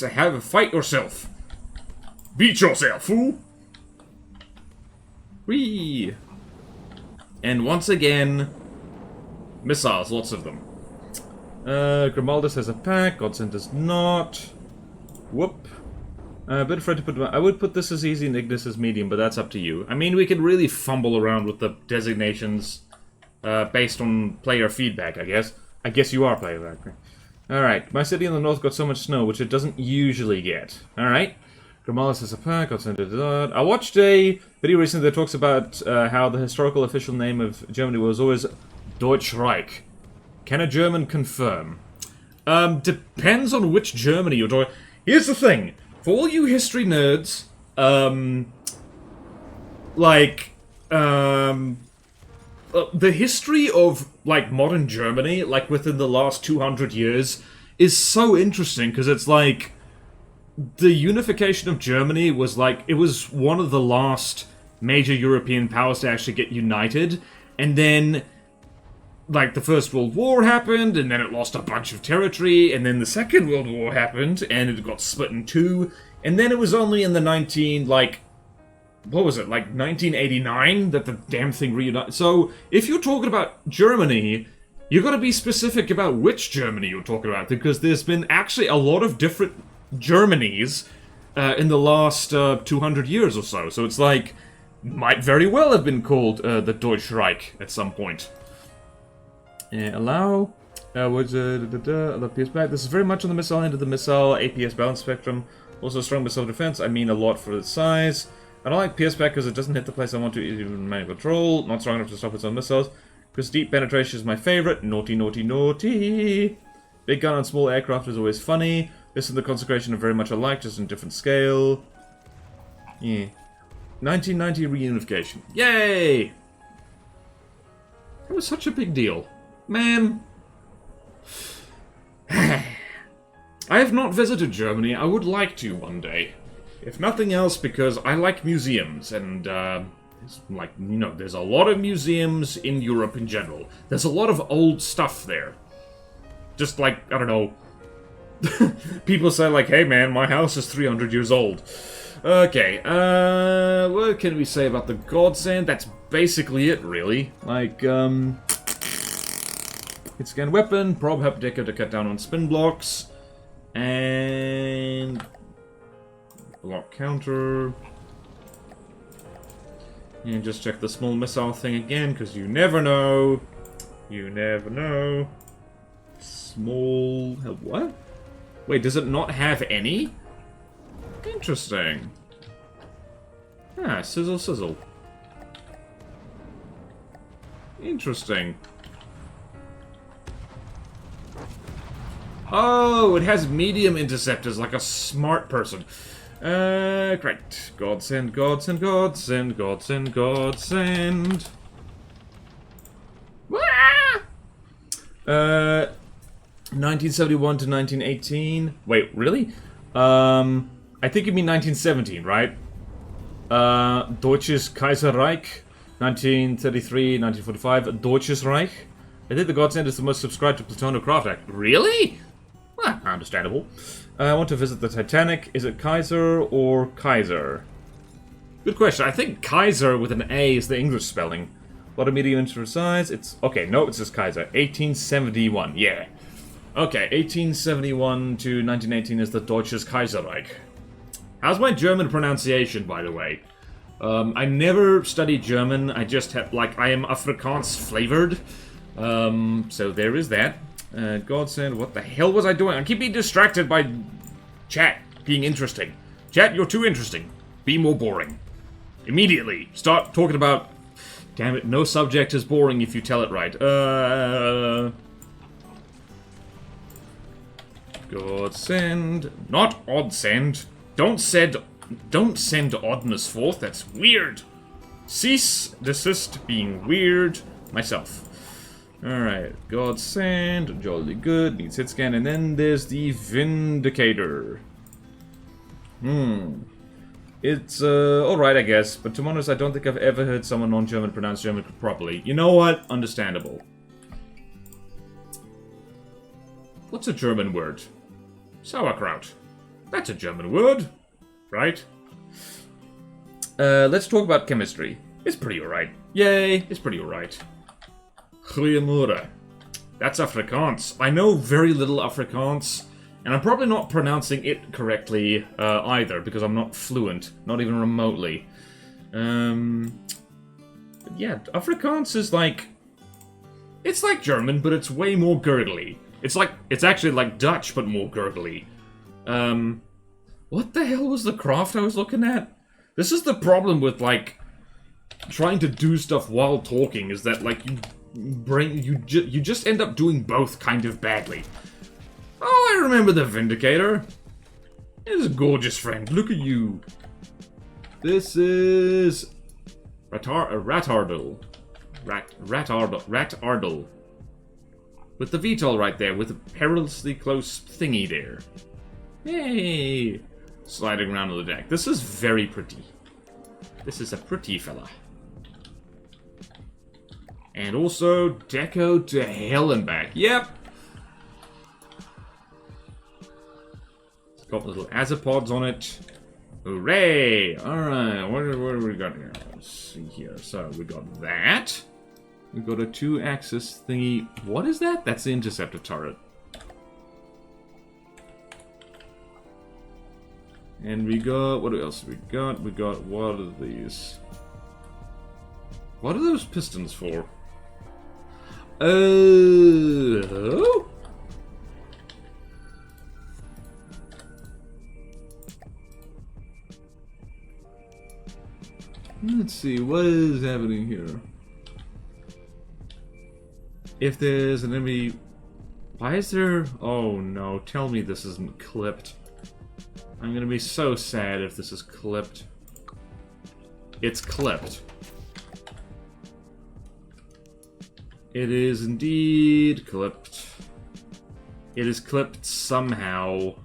have a fight yourself. Beat yourself, fool. Whee! And once again, missiles, lots of them. Grimaldus has a pack, Godsend does not. Whoop. A bit afraid to put... I would put this as easy and Ignis as medium, but that's up to you. I mean, we could really fumble around with the designations based on player feedback, I guess. I guess you are player feedback. Alright, my city in the north got so much snow, which it doesn't usually get. Alright. Grimaldus has a pack, I watched a video recently that talks about how the historical official name of Germany was always Deutsch Reich. Can a German confirm? Depends on which Germany you're talking. Here's the thing. For all you history nerds, the history of, like, modern Germany, like, within the last 200 years, is so interesting, because it's like... The unification of Germany was like, it was one of the last major European powers to actually get united, and then, like, the First World War happened, and then it lost a bunch of territory, and then the Second World War happened, and it got split in two, and then it was only in the 1989 that the damn thing reunited. So, if you're talking about Germany, You gotta be specific about which Germany you're talking about, because there's been actually a lot of different Germanys in the last 200 years or so. So it's like, might very well have been called the Deutsche Reich at some point. Allow. The PS back. This is very much on the missile end of the missile APS balance spectrum. Also strong missile defense. I mean a lot for its size. I don't like PS back because it doesn't hit the place I want to even manual control. Not strong enough to stop its own missiles. Because deep penetration is my favorite. Naughty, naughty, naughty. Big gun on small aircraft is always funny. This and the Consecration are very much alike, just in different scale. Yeah. 1990 reunification. Yay! It was such a big deal. Man. I have not visited Germany. I would like to one day. If nothing else, because I like museums, and, like, you know, there's a lot of museums in Europe in general. There's a lot of old stuff there. Just like, I don't know, people say like, hey man, my house is 300 years old. Okay, what can we say about the Godsend? That's basically it, really. Like, hit scan weapon, probe help deco to cut down on spin blocks, and block counter. And just check the small missile thing again, because you never know. You never know. Small... what? Wait, does it not have any? Interesting. Ah, sizzle sizzle. Interesting. Oh, it has medium interceptors, like a smart person. Great. Godsend, godsend, godsend, godsend, godsend. Wah! 1971 to 1918. Wait, really? I think you mean 1917, right? Deutsches Kaiserreich. 1933, 1945. Deutsches Reich. I think the Godsend is the most subscribed to Plutonic Craft Act. Really? Well, understandable. I want to visit the Titanic. Is it Kaiser or Kaiser? Good question. I think Kaiser with an A is the English spelling. A lot of medium inch size. It's... okay, no, it's just Kaiser. 1871, yeah. Okay, 1871 to 1918 is the Deutsches Kaiserreich. How's my German pronunciation, by the way? I never studied German. I just have, like, I am Afrikaans flavored. So there is that. Godsend, what the hell was I doing? I keep being distracted by chat being interesting. Chat, you're too interesting. Be more boring. Immediately. Start talking about... damn it, no subject is boring if you tell it right. Godsend. Not oddsend. Don't send oddness forth. That's weird. Cease, desist, being weird. Myself. Alright, Godsend, jolly good, needs hit scan, and then there's the Vindicator. It's, alright, I guess, but to be honest, I don't think I've ever heard someone non-German pronounce German properly. You know what? Understandable. What's a German word? Sauerkraut. That's a German word, right? Let's talk about chemistry. It's pretty alright. Yay, it's pretty alright. Goeiemorgen. That's Afrikaans. I know very little Afrikaans, and I'm probably not pronouncing it correctly either, because I'm not fluent, not even remotely. But yeah, Afrikaans is like... it's like German, but it's way more gurgly. It's actually like Dutch, but more gurgly. What the hell was the craft I was looking at? This is the problem with, like, trying to do stuff while talking, is that, like, you just end up doing both kind of badly. Oh, I remember the Vindicator. It's a gorgeous friend. Look at you. This is Ratardle. Ratardle. With the VTOL right there, with a perilously close thingy there. Yay! Sliding around on the deck. This is very pretty. This is a pretty fella. And also, deco to hell and back. Yep! It's got little azapods on it. Hooray! Alright, what do we got here? Let's see here. So, we got that. We've got a 2-axis thingy. What is that? That's the interceptor turret. And we got... What else we got? We got... What are these? What are those pistons for? Oh... Let's see, what is happening here? If there's an enemy... Why is there... Oh no, tell me this isn't clipped. I'm gonna be so sad if this is clipped. It's clipped. It is indeed clipped. It is clipped somehow.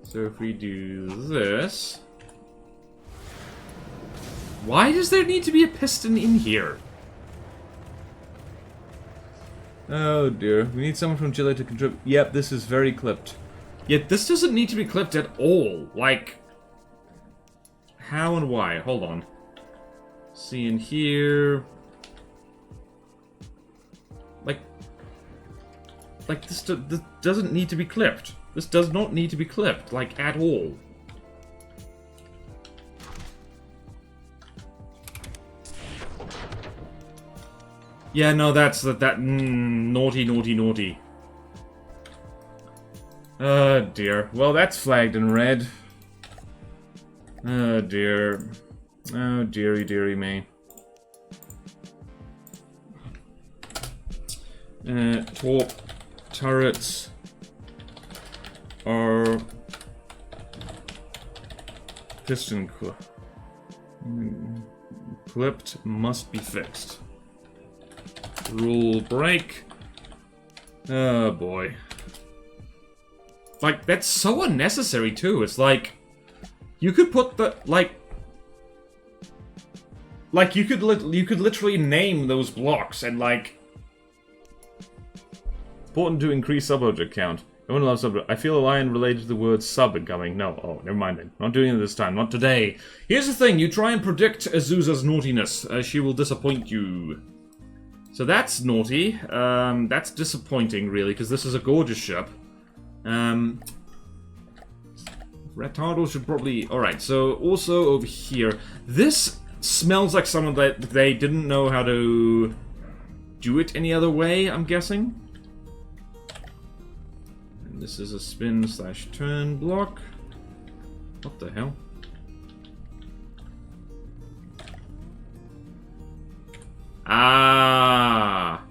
So if we do this... Why does there need to be a piston in here? Oh dear, we need someone from Chile to contribute. Yep, this is very clipped. Yet this doesn't need to be clipped at all. Like... How and why? Hold on. See in here... Like, this doesn't need to be clipped. This does not need to be clipped, like, at all. Yeah, no, that's... naughty, naughty, naughty. Oh, dear. Well, that's flagged in red. Oh, dear. Oh, dearie, dearie me. Torp turrets are piston clipped, must be fixed. Rule break. Oh boy. Like, that's so unnecessary too. It's like, you could put the, like you could literally name those blocks and like, important to increase sub-object count. Everyone loves sub-object. I feel a line related to the word sub incoming. No, oh, never mind then. Not doing it this time. Not today. Here's the thing. You try and predict Azusa's naughtiness. She will disappoint you. So that's naughty. That's disappointing, really, because this is a gorgeous ship. Retardo should probably... Alright, so also over here. This smells like someone that they didn't know how to do it any other way, I'm guessing. This is a spin/turn block. What the hell? Ah!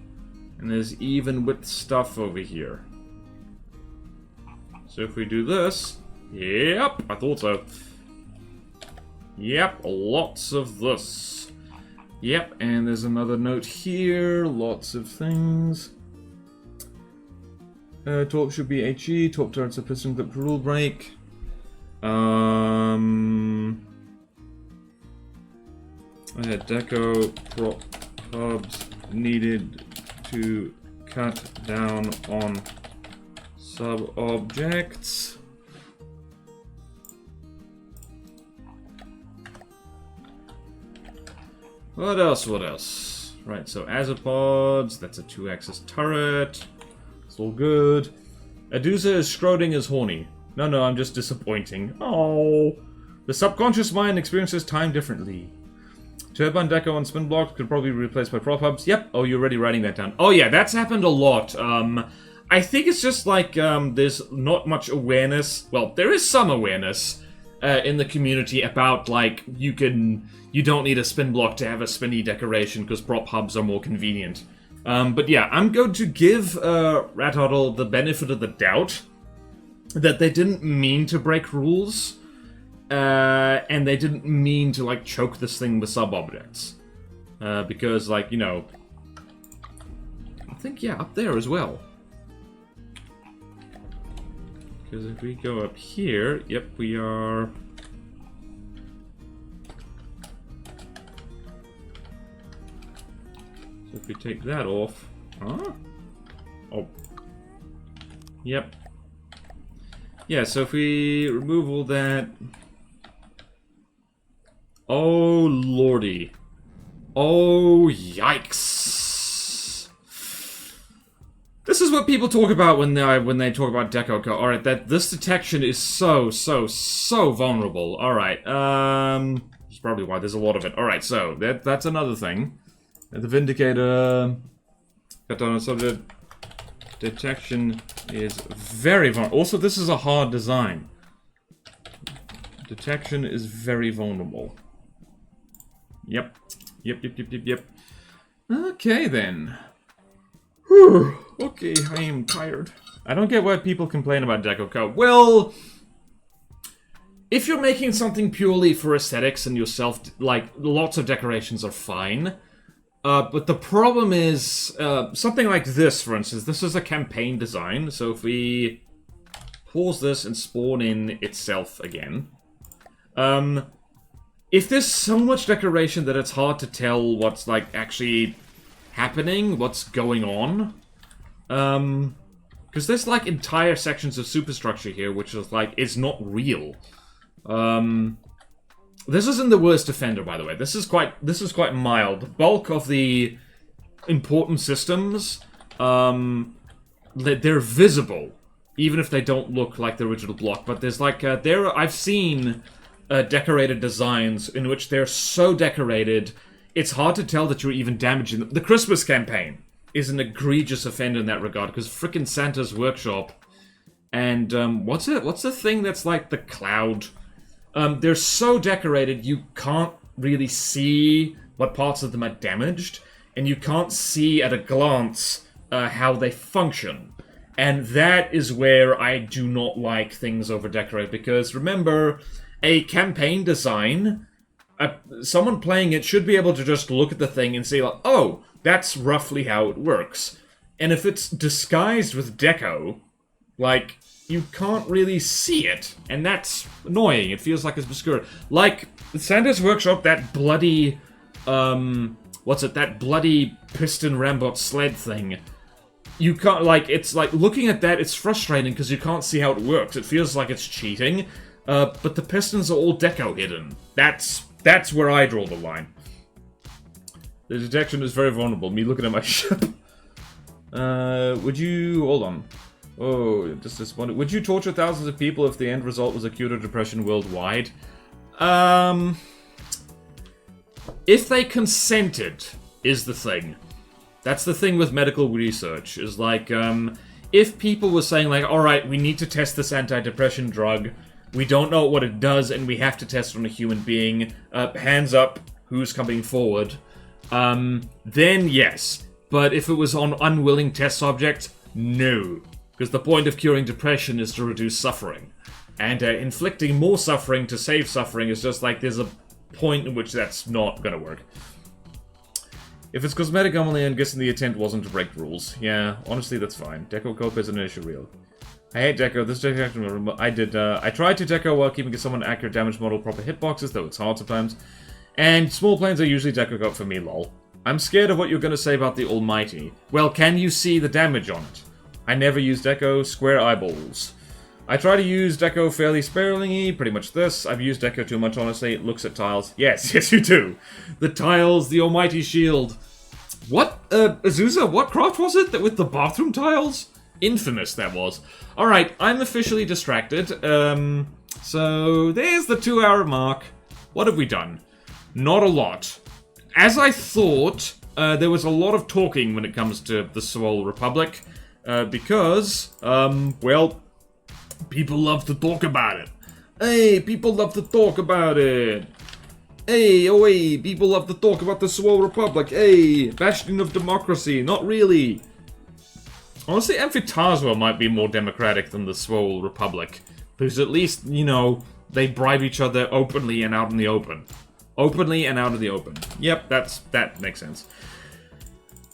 And there's even width stuff over here. So if we do this... Yep, I thought so. Yep, lots of this. Yep, and there's another note here. Lots of things. Torp should be HE. Torp turrets are piston clip rule break. Deco prop hubs needed to cut down on sub-objects. What else? What else? Right, so Azapods, that's a 2-axis turret. It's all good. Adusa is Schrodinger's horny. No, I'm just disappointing. Oh. The subconscious mind experiences time differently. Turbine deco on spin blocks could probably be replaced by prop hubs. Yep. Oh, you're already writing that down. Oh yeah, that's happened a lot. I think it's just like there's not much awareness. Well, there is some awareness in the community about like you don't need a spin block to have a spinny decoration because prop hubs are more convenient. But yeah, I'm going to give Ratottle the benefit of the doubt that they didn't mean to break rules, and they didn't mean to, like, choke this thing with sub-objects. Because, like, you know... I think, yeah, up there as well. Because if we go up here, yep, we are... So if we take that off... Huh? Oh. Yep. Yeah, so if we remove all that... Oh, lordy. Oh, yikes. This is what people talk about when they talk about deco code. Alright, this detection is so vulnerable. Alright, that's probably why there's a lot of it. Alright, so, that's another thing. The Vindicator... Got on a subject. Detection is very vulnerable. Also, this is a hard design. Detection is very vulnerable. Yep. Yep. Okay, then. Whew. Okay, I am tired. I don't get why people complain about deco code. Well, if you're making something purely for aesthetics and yourself, like, lots of decorations are fine. But the problem is, something like this, for instance, this is a campaign design, so if we pause this and spawn in itself again, if there's so much decoration that it's hard to tell what's, like, actually happening, what's going on, because there's, like, entire sections of superstructure here which is, like, it's not real. This isn't the worst offender, by the way. This is quite mild. The bulk of the important systems, they're visible, even if they don't look like the original block. But there's like I've seen decorated designs in which they're so decorated, it's hard to tell that you're even damaging them. The Christmas campaign is an egregious offender in that regard because frickin' Santa's Workshop and what's the thing that's like the cloud? They're so decorated, you can't really see what parts of them are damaged, and you can't see at a glance how they function. And that is where I do not like things over-decorated, because remember, a campaign design, someone playing it should be able to just look at the thing and say, like, oh, that's roughly how it works. And if it's disguised with deco, like... you can't really see it, and that's annoying. It feels like it's obscure. Like, Santa's Workshop, that bloody, that bloody piston rambot sled thing. You can't, like, it's like, looking at that, it's frustrating because you can't see how it works. It feels like it's cheating, but the pistons are all deco hidden. That's where I draw the line. The detection is very vulnerable. Me looking at my ship. Would you... hold on. Oh, just disappointed. Would you torture thousands of people if the end result was a cure to depression worldwide? If they consented, is the thing. That's the thing with medical research, is like, if people were saying like, alright, we need to test this antidepressant drug, we don't know what it does, and we have to test it on a human being, hands up, who's coming forward, then yes. But if it was on unwilling test subjects, no. Because the point of curing depression is to reduce suffering. And inflicting more suffering to save suffering is just like there's a point in which that's not gonna work. If it's cosmetic only, I'm guessing the intent wasn't to break rules. Yeah, honestly, that's fine. Deco cope isn't an issue real. I hate deco. This deco I tried to deco while keeping a somewhat accurate damage model, proper hitboxes, though it's hard sometimes. And small planes are usually deco cope for me, lol. I'm scared of what you're gonna say about the Almighty. Well, can you see the damage on it? I never use deco, square eyeballs. I try to use deco fairly sparingly, pretty much this. I've used deco too much, honestly. It looks at tiles. Yes, yes you do. The tiles, the almighty shield. What, Azusa, what craft was it that with the bathroom tiles? Infamous, that was. Alright, I'm officially distracted. So there's the 2-hour mark. What have we done? Not a lot. As I thought, there was a lot of talking when it comes to the Swole Republic. Because, well, people love to talk about it. Hey, people love to talk about it. Hey, oh hey, people love to talk about the Swole Republic. Hey, bastion of democracy. Not really. Honestly, Amphitasma might be more democratic than the Swole Republic. Because at least, you know, they bribe each other openly and out in the open. Openly and out of the open. Yep, that makes sense.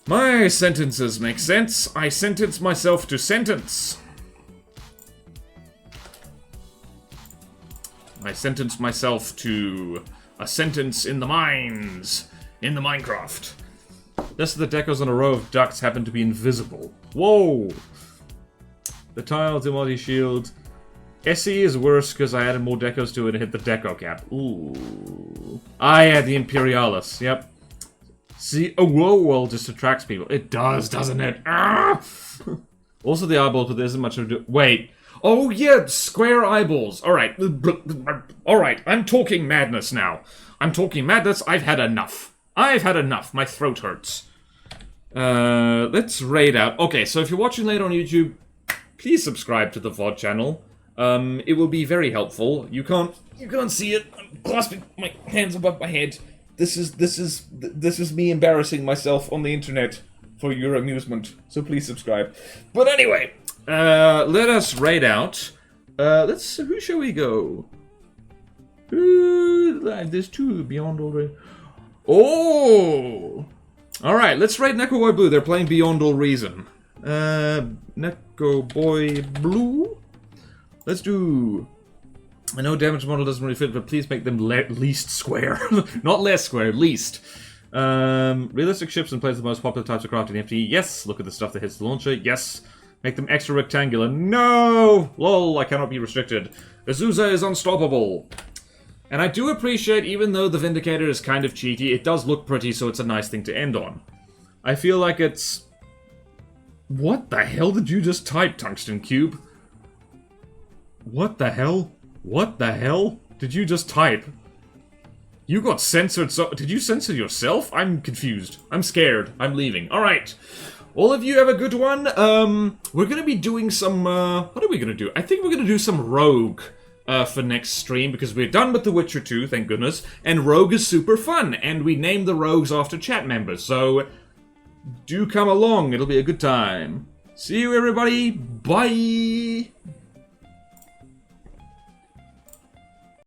My sentences make sense. I sentence myself to sentence. I sentence myself to a sentence in the mines. In the Minecraft. Just the decos on a row of ducts happen to be invisible. Whoa! The tiles, the multi-shield. SE is worse because I added more decos to it and hit the deco cap. Ooh. I had the Imperialis, yep. See, a whoa just attracts people. It does, doesn't it? Ah! Also the eyeballs, but there isn't much to do. Wait. Oh yeah, square eyeballs. Alright. Alright, I'm talking madness now. I'm talking madness. I've had enough. I've had enough. My throat hurts. Let's raid out. Okay, so if you're watching later on YouTube, please subscribe to the VOD channel. It will be very helpful. You can't see it. I'm clasping my hands above my head. This is me embarrassing myself on the internet for your amusement. So please subscribe. But anyway, let us raid out. Who shall we go? There's two beyond already. Oh! Alright, let's raid Neko Boy Blue. They're playing Beyond All Reason. Neko Boy Blue? Let's do... I know damage model doesn't really fit, but please make them least square. Not less square, least. Realistic ships and plays the most popular types of crafting FTE. Yes. Look at the stuff that hits the launcher. Yes. Make them extra rectangular. No! Lol, I cannot be restricted. Azusa is unstoppable. And I do appreciate, even though the Vindicator is kind of cheaty, it does look pretty, so it's a nice thing to end on. I feel like it's... What the hell did you just type, Tungsten Cube? What the hell? What the hell did you just type? You got censored, so... Did you censor yourself? I'm confused. I'm scared. I'm leaving. Alright. All of you have a good one. We're gonna be doing some, what are we gonna do? I think we're gonna do some Rogue, for next stream, because we're done with The Witcher 2, thank goodness. And Rogue is super fun, and we named the Rogues after chat members, so... Do come along, it'll be a good time. See you, everybody. Bye!